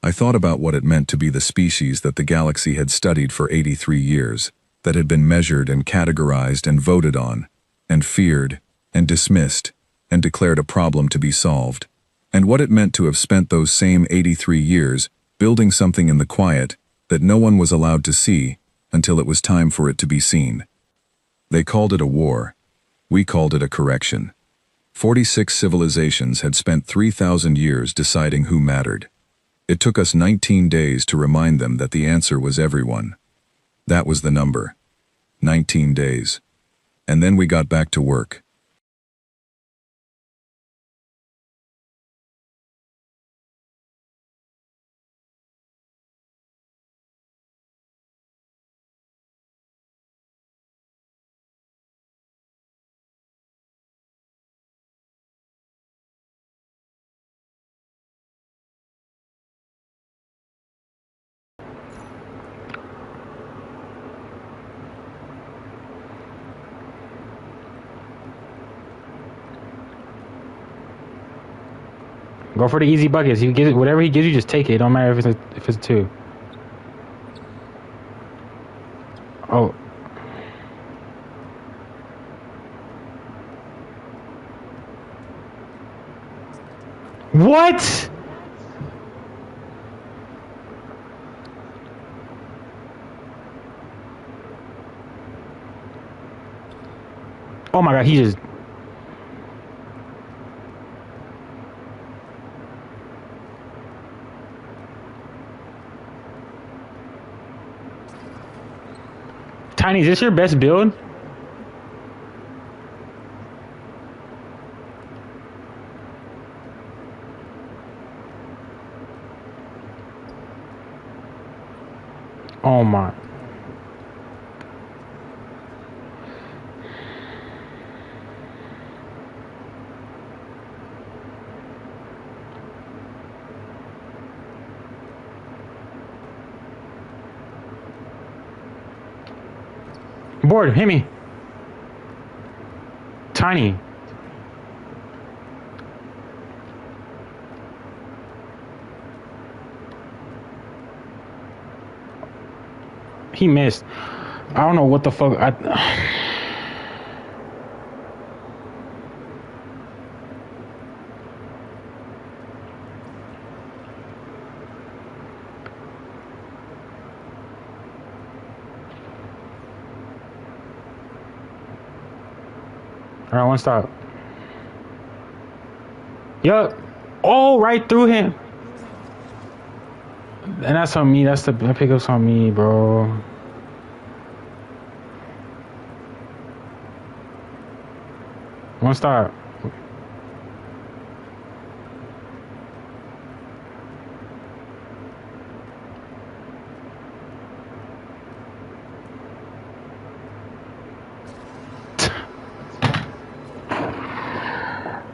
I thought about what it meant to be the species that the galaxy had studied for 83 years, that had been measured and categorized and voted on, and feared, and dismissed, and declared a problem to be solved, and what it meant to have spent those same 83 years building something in the quiet that no one was allowed to see until it was time for it to be seen. They called it a war. We called it a correction. 46 civilizations had spent 3,000 years deciding who mattered. It took us 19 days to remind them that the answer was everyone. That was the number. 19 days. And then we got back to work. Go for the easy buckets. He gives whatever he gives you, just take it. It don't matter if it's 2. Oh. What? Oh my God, he just... Tiny, is this your best build? Oh my. Board, hit me. tiny. He missed. I don't know what the fuck. All right, one stop. Yup. Oh, right through him. And that's on me. That pickup's on me, bro. One stop.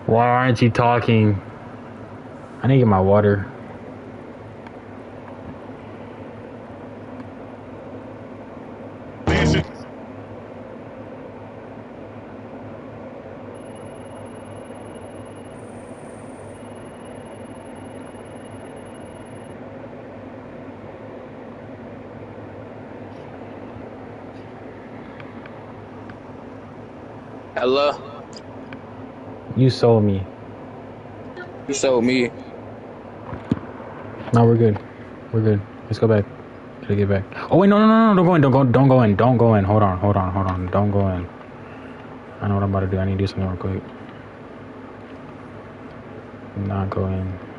Why aren't you talking? I need to get my water. Hello? You sold me. You sold me. No, we're good. We're good. Let's go back. Gotta get back. Oh wait, no, don't go in. Don't go in. Hold on. Don't go in. I know what I'm about to do. I need to do something real quick. Not go in.